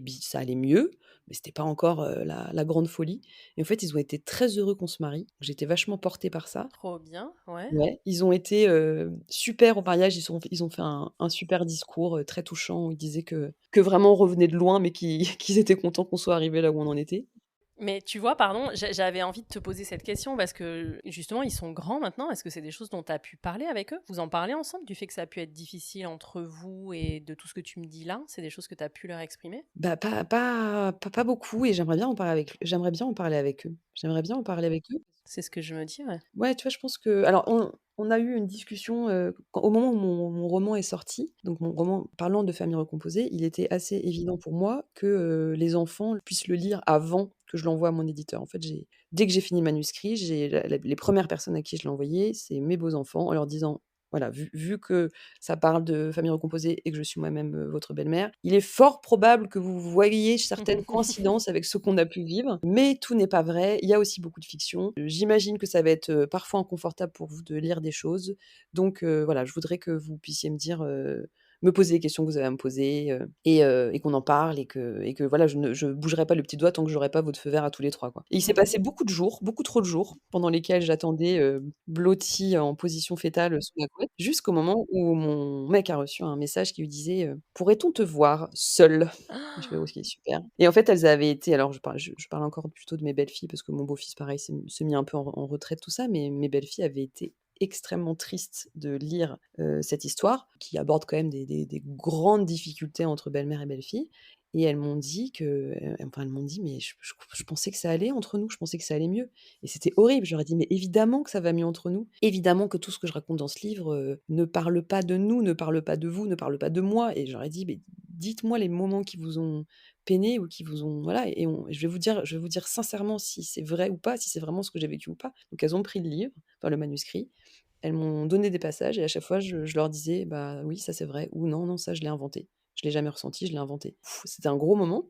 mieux, mais c'était pas encore, la grande folie et en fait, ils ont été très heureux qu'on se marie. J'étais vachement portée par ça. Trop bien, ouais. Ouais, ils ont été, super au mariage, ils ont fait un super discours, très touchant où ils disaient que vraiment on revenait de loin, mais qu'ils étaient contents qu'on soit arrivés là où on en était. Mais tu vois, pardon, j'avais envie de te poser cette question parce que justement, ils sont grands maintenant. Est-ce que c'est des choses dont tu as pu parler avec eux? Vous en parlez ensemble du fait que ça a pu être difficile entre vous et de tout ce que tu me dis là? C'est des choses que tu as pu leur exprimer? Bah, pas beaucoup et j'aimerais bien en parler avec eux. J'aimerais bien en parler avec eux. C'est ce que je me dis, ouais. Ouais, tu vois, je pense que alors on a eu une discussion, au moment où mon roman est sorti, donc mon roman parlant de famille recomposée, il était assez évident pour moi que, les enfants puissent le lire avant que je l'envoie à mon éditeur. En fait, dès que j'ai fini le manuscrit, j'ai les premières personnes à qui je l'ai envoyé, c'est mes beaux-enfants en leur disant: «Voilà, vu que ça parle de famille recomposée et que je suis moi-même, votre belle-mère, il est fort probable que vous voyiez certaines coïncidences avec ce qu'on a pu vivre, mais tout n'est pas vrai. Il y a aussi beaucoup de fiction. J'imagine que ça va être, parfois inconfortable pour vous de lire des choses. Donc voilà, je voudrais que vous puissiez me poser les questions que vous avez à me poser, et qu'on en parle et que voilà, je bougerai pas le petit doigt tant que j'aurai pas votre feu vert à tous les 3 quoi. Et il s'est Mhm. passé beaucoup de jours, beaucoup trop de jours, pendant lesquels j'attendais, blottie en position fétale, sous la couette, jusqu'au moment où mon mec a reçu un message qui lui disait, «Pourrait-on te voir seule?» Je fais: «OK, super» et en fait, elles avaient été alors je parle encore plutôt de mes belles-filles parce que mon beau-fils, pareil, s'est mis un peu en retrait de tout ça, mais mes belles-filles avaient été extrêmement tristes de lire, cette histoire qui aborde quand même des grandes difficultés entre belle-mère et belle-fille et elles m'ont dit enfin, elles m'ont dit: «Mais je pensais que ça allait entre nous, je pensais que ça allait mieux» et c'était horrible. Je leur ai dit: «Mais évidemment que ça va mieux entre nous. Évidemment que tout ce que je raconte dans ce livre, ne parle pas de nous, ne parle pas de vous, ne parle pas de moi» et je leur ai dit: «Mais dites-moi les moments qui vous ont peiné ou qui vous ont voilà et je vais vous dire sincèrement si c'est vrai ou pas, si c'est vraiment ce que j'ai vécu ou pas». Donc elles ont pris le livre, enfin le manuscrit, elles m'ont donné des passages et à chaque fois je leur disais: «Bah oui, ça c'est vrai» ou «Non, non, ça je l'ai inventé. Je l'ai jamais ressenti, je l'ai inventé». C'était un gros moment,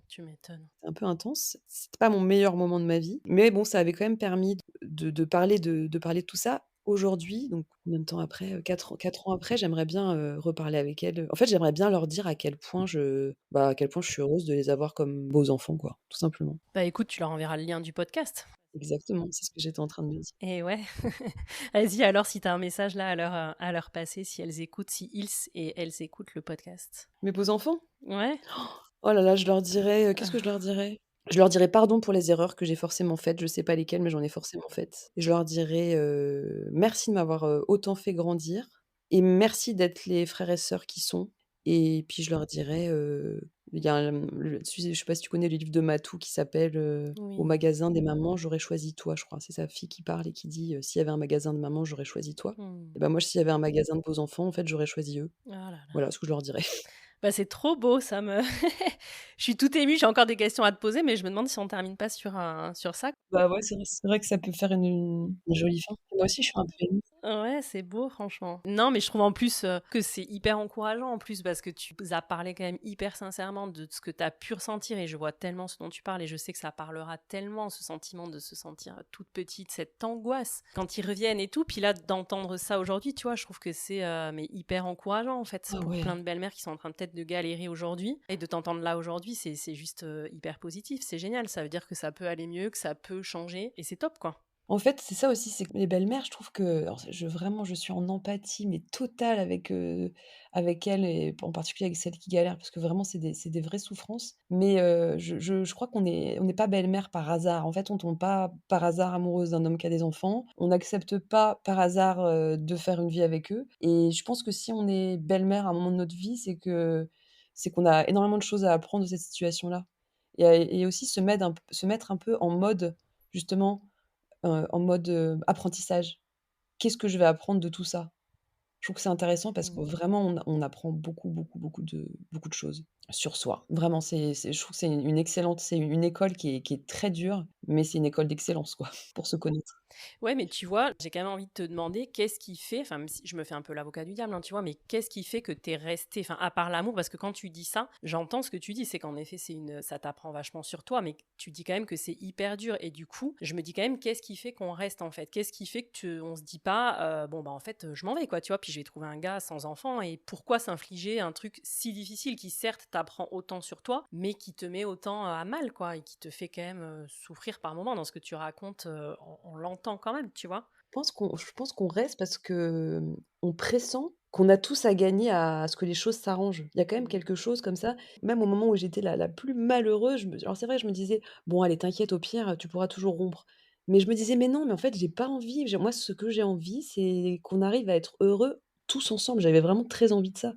Tu m'étonnes. c'était un peu intense. C'était pas mon meilleur moment de ma vie, mais bon, ça avait quand même permis de parler de tout ça. Aujourd'hui, donc combien de temps après? 4 ans après, j'aimerais bien, reparler avec elles, en fait, j'aimerais bien leur dire à quel point je suis heureuse de les avoir comme beaux enfants, quoi, tout simplement. Bah écoute, tu leur enverras le lien du podcast. Exactement, c'est ce que j'étais en train de me dire. Et ouais. Vas-y, alors si tu as un message là à leur passer, si elles écoutent, si ils et elles écoutent le podcast. Mes beaux enfants? Ouais. Oh là là, je leur dirais, qu'est-ce que je leur dirais? Je leur dirais pardon pour les erreurs que j'ai forcément faites, je sais pas lesquelles, mais j'en ai forcément faites. Je leur dirais, merci de m'avoir, autant fait grandir et merci d'être les frères et sœurs qui sont et puis je leur dirais, il y a je sais pas si tu connais le livre de Matou qui s'appelle, «Au Oui. magasin des mamans, j'aurais choisi toi», je crois. C'est sa fille qui parle et qui dit, «S'il y avait un magasin de mamans, j'aurais choisi toi» Hmm. et ben moi, s'il y avait un magasin de beaux enfants, en fait, j'aurais choisi eux. Oh là là. Voilà ce que je leur dirais. Bah, c'est trop beau, ça me je suis toute émue, j'ai encore des questions à te poser, mais je me demande si on termine pas sur ça. Bah, ouais, c'est vrai que ça peut faire une jolie fin. Moi aussi, je suis un peu émue. Ouais, c'est beau franchement. Non, mais je trouve en plus, que c'est hyper encourageant en plus parce que tu as parlé quand même hyper sincèrement de ce que tu as pu ressentir et je vois tellement ce dont tu parles et je sais que ça parlera tellement, ce sentiment de se sentir toute petite, cette angoisse quand ils reviennent et tout. Puis là, d'entendre ça aujourd'hui, tu vois, je trouve que c'est, mais hyper encourageant en fait Ah pour ouais. plein de belles-mères qui sont en train peut-être de galérer aujourd'hui et de t'entendre là aujourd'hui, c'est juste, hyper positif, c'est génial. Ça veut dire que ça peut aller mieux, que ça peut changer et c'est top, quoi. En fait, c'est ça aussi, c'est que les belles-mères, je trouve que alors je suis en empathie, mais totale avec elles et en particulier avec celles qui galèrent parce que vraiment c'est des vraies souffrances. Mais, je crois on n'est pas belle-mère par hasard. En fait, on tombe pas par hasard amoureuse d'un homme qui a des enfants. On n'accepte pas par hasard, de faire une vie avec eux et je pense que si on est belle-mère à un moment de notre vie, c'est qu'on a énormément de choses à apprendre de cette situation-là et aussi se mettre un peu en mode, justement, en mode, apprentissage. Qu'est-ce que je vais apprendre de tout ça? Je trouve que c'est intéressant parce que Mmh. vraiment on apprend beaucoup, beaucoup, beaucoup de choses sur soi. Vraiment, je trouve que c'est une école qui est très dure, mais c'est une école d'excellence quoi, pour se connaître. Ouais, mais tu vois, j'ai quand même envie de te demander qu'est-ce qui fait, enfin, même si je me fais un peu l'avocat du diable, hein, tu vois, mais qu'est-ce qui fait que t'es resté, enfin, à part l'amour, parce que quand tu dis ça, j'entends ce que tu dis, c'est qu'en effet, ça t'apprend vachement sur toi, mais tu dis quand même que c'est hyper dur, et du coup, je me dis quand même, qu'est-ce qui fait qu'on reste, en fait? Qu'est-ce qui fait on se dit pas, bon, bah, en fait, je m'en vais, quoi, tu vois, puis je vais trouver un gars sans enfant, et pourquoi s'infliger un truc si difficile qui, certes, t'apprend autant sur toi, mais qui te met autant à mal, quoi, et qui te fait quand même souffrir par moments dans ce que tu racontes, on l'entend quand même, tu vois? Je pense qu'on reste parce que, on pressent qu'on a tous à gagner à ce que les choses s'arrangent. Il y a quand même Mmh. quelque chose comme ça, même au moment où j'étais la plus malheureuse, alors c'est vrai, je me disais: «Bon allez, t'inquiète, au pire, tu pourras toujours rompre». Mais je me disais: «Mais non, mais en fait, j'ai pas envie». Moi, ce que j'ai envie, c'est qu'on arrive à être heureux tous ensemble. J'avais vraiment très envie de ça.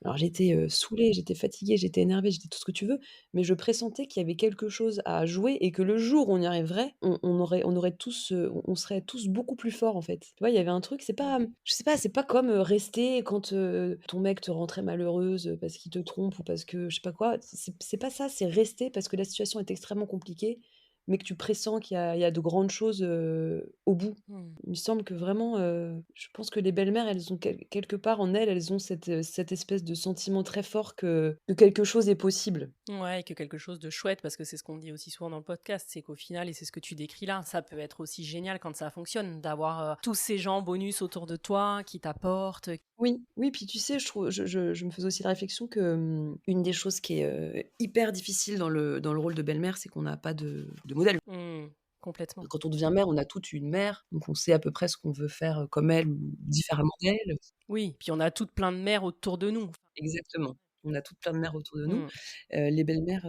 Alors j'étais, saoulée, j'étais fatiguée, j'étais énervée, j'étais tout ce que tu veux, mais je pressentais qu'il y avait quelque chose à jouer et que le jour où on y arriverait, on aurait tous, on serait tous beaucoup plus forts, en fait. Tu vois, il y avait un truc, c'est pas, je sais pas, c'est pas comme, rester quand, ton mec te rend très malheureuse, parce qu'il te trompe ou parce que je sais pas quoi. C'est pas ça, c'est rester parce que la situation est extrêmement compliquée, mais que tu pressens qu'il y a de grandes choses, au bout. Mmh. Il me semble que vraiment, je pense que les belles-mères, elles ont quelque part en elles, elles ont cette espèce de sentiment très fort que quelque chose est possible. Ouais, et que quelque chose de chouette, parce que c'est ce qu'on dit aussi souvent dans le podcast, c'est qu'au final, et c'est ce que tu décris là, ça peut être aussi génial quand ça fonctionne, d'avoir tous ces gens bonus autour de toi qui t'apportent. Oui, oui, puis tu sais, je me faisais aussi la réflexion que, une des choses qui est, hyper difficile dans le rôle de belle-mère, c'est qu'on n'a pas de modèle. Mmh, complètement. Quand on devient mère, on a toute une mère, donc on sait à peu près ce qu'on veut faire, comme elle ou différemment d'elle. Oui, puis on a toutes plein de mères autour de nous. Exactement. On a toutes plein de mères autour de nous. Mmh. Les belles-mères,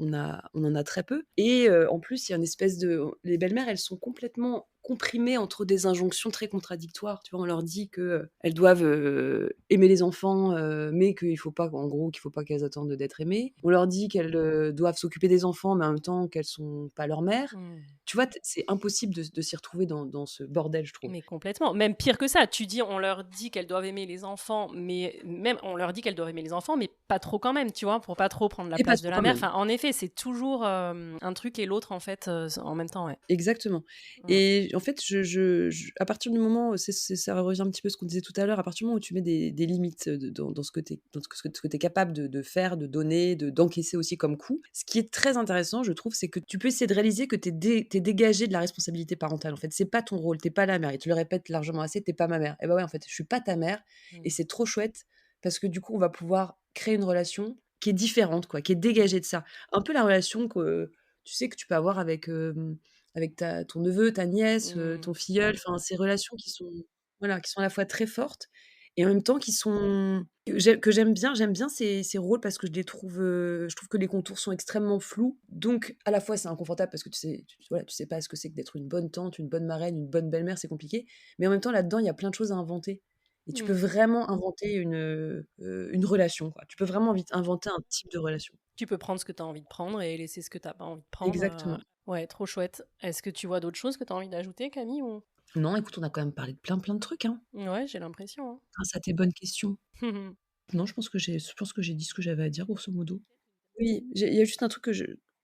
on en a très peu et en plus, il y a une espèce de les belles-mères, elles sont complètement comprimées entre des injonctions très contradictoires. Tu vois? On leur dit que, elles doivent, aimer les enfants, mais qu'il faut pas en gros, qu'il faut pas qu'elles attendent d'être aimées. On leur dit qu'elles, doivent s'occuper des enfants, mais en même temps qu'elles sont pas leur mère. Mmh. Tu vois? C'est impossible de s'y retrouver dans ce bordel, je trouve. Mais complètement. Même pire que ça, tu dis, on leur dit qu'elles doivent aimer les enfants, mais même on leur dit qu'elles doivent aimer les enfants, mais pas trop quand même, tu vois, pour pas trop prendre la Et pas place de trop la quand mère. même. Enfin, en effet, c'est toujours un truc et l'autre, en fait, en même temps, ouais. Exactement Mmh. et en fait, à partir du moment où ça revient un petit peu à ce qu'on disait tout à l'heure, à partir du moment où tu mets des limites, dans ce que tu es capable de faire, de donner, d'encaisser aussi comme coup, ce qui est très intéressant, je trouve, c'est que tu peux essayer de réaliser que tu es dégagée de la responsabilité parentale, en fait. C'est pas ton rôle, tu es pas la mère. Ils te le répètent largement assez: «Tu es pas ma mère». Et bah, ouais, en fait, je suis pas ta mère et Mmh. c'est trop chouette parce que du coup, on va pouvoir créer une relation qui est différente, quoi, qui est dégagée de ça. Un peu la relation que, tu sais, que tu peux avoir avec ton neveu, ta nièce, Mmh. ton filleul, enfin ces relations qui sont voilà, qui sont à la fois très fortes et en même temps qui sont que j'aime bien. J'aime bien ces rôles parce que je trouve que les contours sont extrêmement flous. Donc à la fois, c'est inconfortable parce que voilà, tu sais pas ce que c'est que d'être une bonne tante, une bonne marraine, une bonne belle-mère, c'est compliqué. Mais en même temps, là-dedans, il y a plein de choses à inventer et tu peux Mmh. vraiment inventer une relation, quoi. Tu peux vraiment vite inventer un type de relation. Tu peux prendre ce que tu as envie de prendre et laisser ce que tu as pas envie de prendre. Exactement. Ouais, trop chouette. Est-ce que tu vois d'autres choses que tu as envie d'ajouter, Camille, ou... Non, écoute, on a quand même parlé de plein de trucs, hein, Ouais, j'ai l'impression, grâce à tes bonnes questions. hein. Non, je pense que j'ai dit ce que j'avais à dire, grosso modo. Oui, il y a juste un truc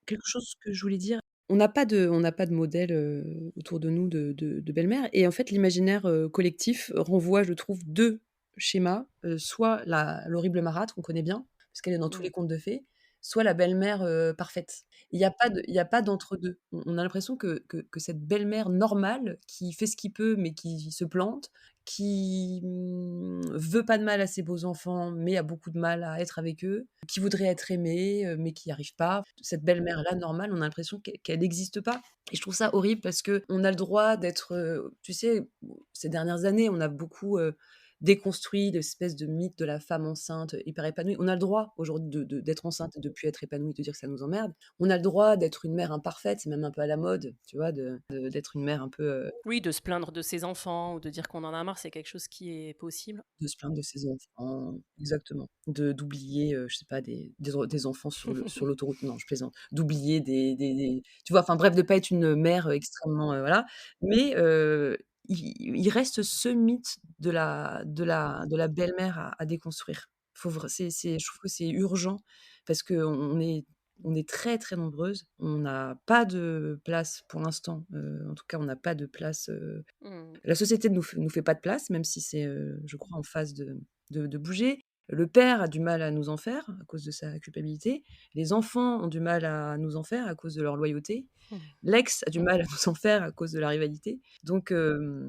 quelque chose que je voulais dire. On n'a pas de modèle, autour de nous de belle-mère et en fait, l'imaginaire, collectif renvoie, je trouve, 2 schémas, soit l'horrible marâtre qu'on connaît bien, parce qu'elle est dans tous les Mmh. contes de fées, soit la belle-mère, parfaite. Il y a pas d'entre-deux. On a l'impression que cette belle-mère normale, qui fait ce qu'il peut, mais qui se plante, qui veut pas de mal à ses beaux-enfants, mais a beaucoup de mal à être avec eux, qui voudrait être aimée, mais qui n'y arrive pas. Cette belle-mère-là, normale, on a l'impression qu'elle n'existe pas et je trouve ça horrible parce qu'on a le droit d'être, tu sais, ces dernières années, on a beaucoup, déconstruit l'espèce de mythe de la femme enceinte hyper épanouie. On a le droit aujourd'hui d'être enceinte et de plus être épanouie, de dire que ça nous emmerde. On a le droit d'être une mère imparfaite, c'est même un peu à la mode, tu vois, d'être une mère un peu, Oui, de se plaindre de ses enfants ou de dire qu'on en a marre, c'est quelque chose qui est possible. de se plaindre de ses enfants, exactement. D'oublier, je sais pas, des enfants sur l'autoroute, non, je plaisante. D'oublier tu vois? Enfin bref, de pas être une mère, extrêmement, voilà. Mais il reste ce mythe de la belle-mère à déconstruire. Faut vr c'est Je trouve que c'est urgent parce qu'on est très, très nombreuses. On n'a pas de place pour l'instant, en tout cas, on n'a pas de place, Mmh. la société nous fait pas de place, même si c'est, je crois, en phase de bouger. Le père a du mal à nous en faire à cause de sa culpabilité. Les enfants ont du mal à nous en faire à cause de leur loyauté. Mmh. L'ex a du mal à nous en faire à cause de la rivalité. Donc, je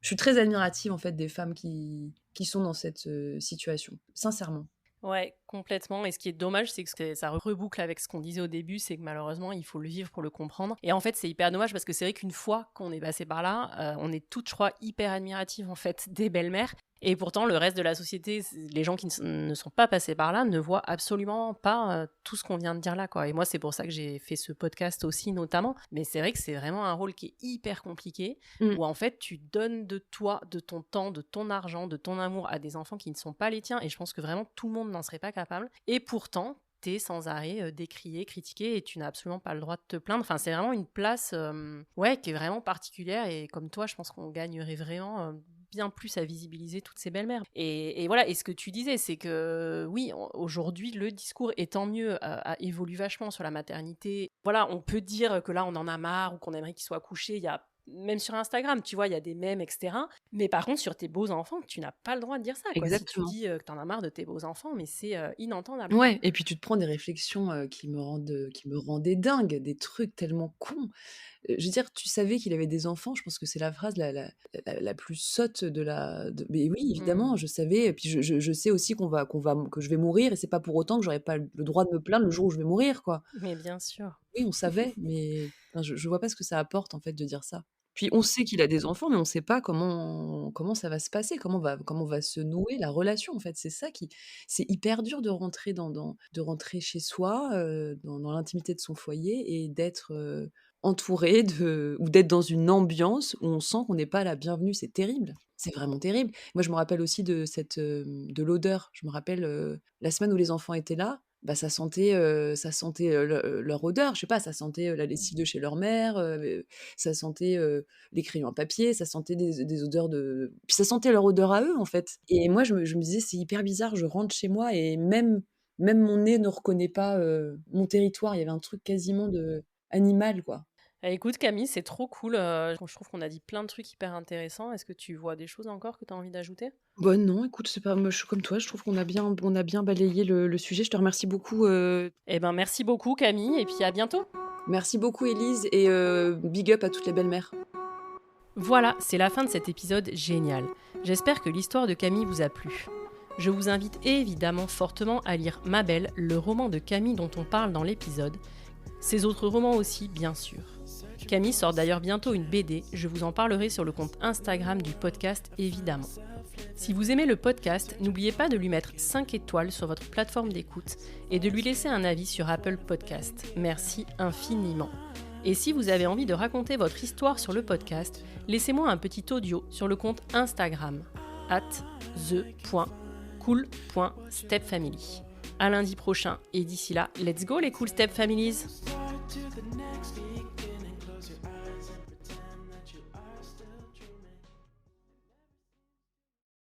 suis très admirative, en fait, des femmes qui sont dans cette, situation, sincèrement. Ouais, complètement. Et ce qui est dommage, c'est que ça reboucle avec ce qu'on disait au début, c'est que malheureusement, il faut le vivre pour le comprendre. Et en fait, c'est hyper dommage parce que c'est vrai qu'une fois qu'on est passé par là, on est toutes, je crois, hyper admiratives en fait des belles-mères. Et pourtant, le reste de la société, les gens qui ne sont pas passés par là, ne voient absolument pas tout ce qu'on vient de dire là, quoi. Et moi, c'est pour ça que j'ai fait ce podcast aussi, notamment. Mais c'est vrai que c'est vraiment un rôle qui est hyper compliqué, Mmh. où en fait, tu donnes de toi, de ton temps, de ton argent, de ton amour à des enfants qui ne sont pas les tiens. Et je pense que vraiment, tout le monde n'en serait pas capable. Et pourtant, t'es sans arrêt décrié, critiqué, et tu n'as absolument pas le droit de te plaindre. Enfin, c'est vraiment une place qui est vraiment particulière. Et comme toi, je pense qu'on gagnerait vraiment bien plus à visibiliser toutes ces belles-mères. Et voilà, et ce que tu disais, c'est que oui, aujourd'hui, le discours, et tant mieux, évolue vachement sur la maternité. Voilà, on peut dire que là, on en a marre ou qu'on aimerait qu'il soit couché. Il y a même sur Instagram, tu vois, il y a des mèmes, etc. Mais par contre, sur tes beaux-enfants, tu n'as pas le droit de dire ça, quoi. Si tu Exactement. dis que t'en as marre de tes beaux-enfants, mais c'est inentendable. Ouais, et puis tu te prends des réflexions, qui me rendaient dingue, des trucs tellement cons. Je veux dire, tu savais qu'il avait des enfants, je pense que c'est la phrase la plus sotte mais oui, évidemment, Mmh. je savais et puis je sais aussi que je vais mourir et c'est pas pour autant que j'aurais pas le droit de me plaindre le jour où je vais mourir, quoi. Mais bien sûr. Oui, on savait, mais enfin, je vois pas ce que ça apporte, en fait, de dire ça. Puis on sait qu'il a des enfants, mais on sait pas comment ça va se passer, comment va se nouer la relation, en fait. C'est hyper dur de rentrer chez soi, dans l'intimité de son foyer et d'être, entouré ou d'être dans une ambiance où on sent qu'on n'est pas la bienvenue. C'est terrible, c'est vraiment terrible. Moi, je me rappelle aussi de l'odeur. Je me rappelle, la semaine où les enfants étaient là, bah, ça sentait, leur odeur. Je sais pas, ça sentait, la lessive de chez leur mère, ça sentait, les crayons à papier, ça sentait des odeurs puis ça sentait leur odeur à eux, en fait. Et moi, je me disais: «C'est hyper bizarre, je rentre chez moi et même mon nez ne reconnaît pas, mon territoire». Il y avait un truc quasiment animal, quoi. Écoute Camille, c'est trop cool. Je trouve qu'on a dit plein de trucs hyper intéressants. Est-ce que tu vois des choses encore que tu as envie d'ajouter? Bah, non, écoute, c'est pas moi, je suis comme toi, je trouve qu'on a bien balayé le sujet. Je te remercie beaucoup, Eh ben, merci beaucoup Camille, et puis à bientôt. merci beaucoup Élise et big up à toutes les belles-mères. Voilà, c'est la fin de cet épisode génial. J'espère que l'histoire de Camille vous a plu. Je vous invite évidemment fortement à lire Ma Belle, le roman de Camille dont on parle dans l'épisode. Ses autres romans aussi, bien sûr. Camille sort d'ailleurs bientôt une BD, je vous en parlerai sur le compte Instagram du podcast évidemment. Si vous aimez le podcast, n'oubliez pas de lui mettre 5 étoiles sur votre plateforme d'écoute et de lui laisser un avis sur Apple Podcast. Merci infiniment. Et si vous avez envie de raconter votre histoire sur le podcast, laissez-moi un petit audio sur le compte Instagram @the.cool.stepfamily. À lundi prochain, et d'ici là, let's go les cool step families! To the next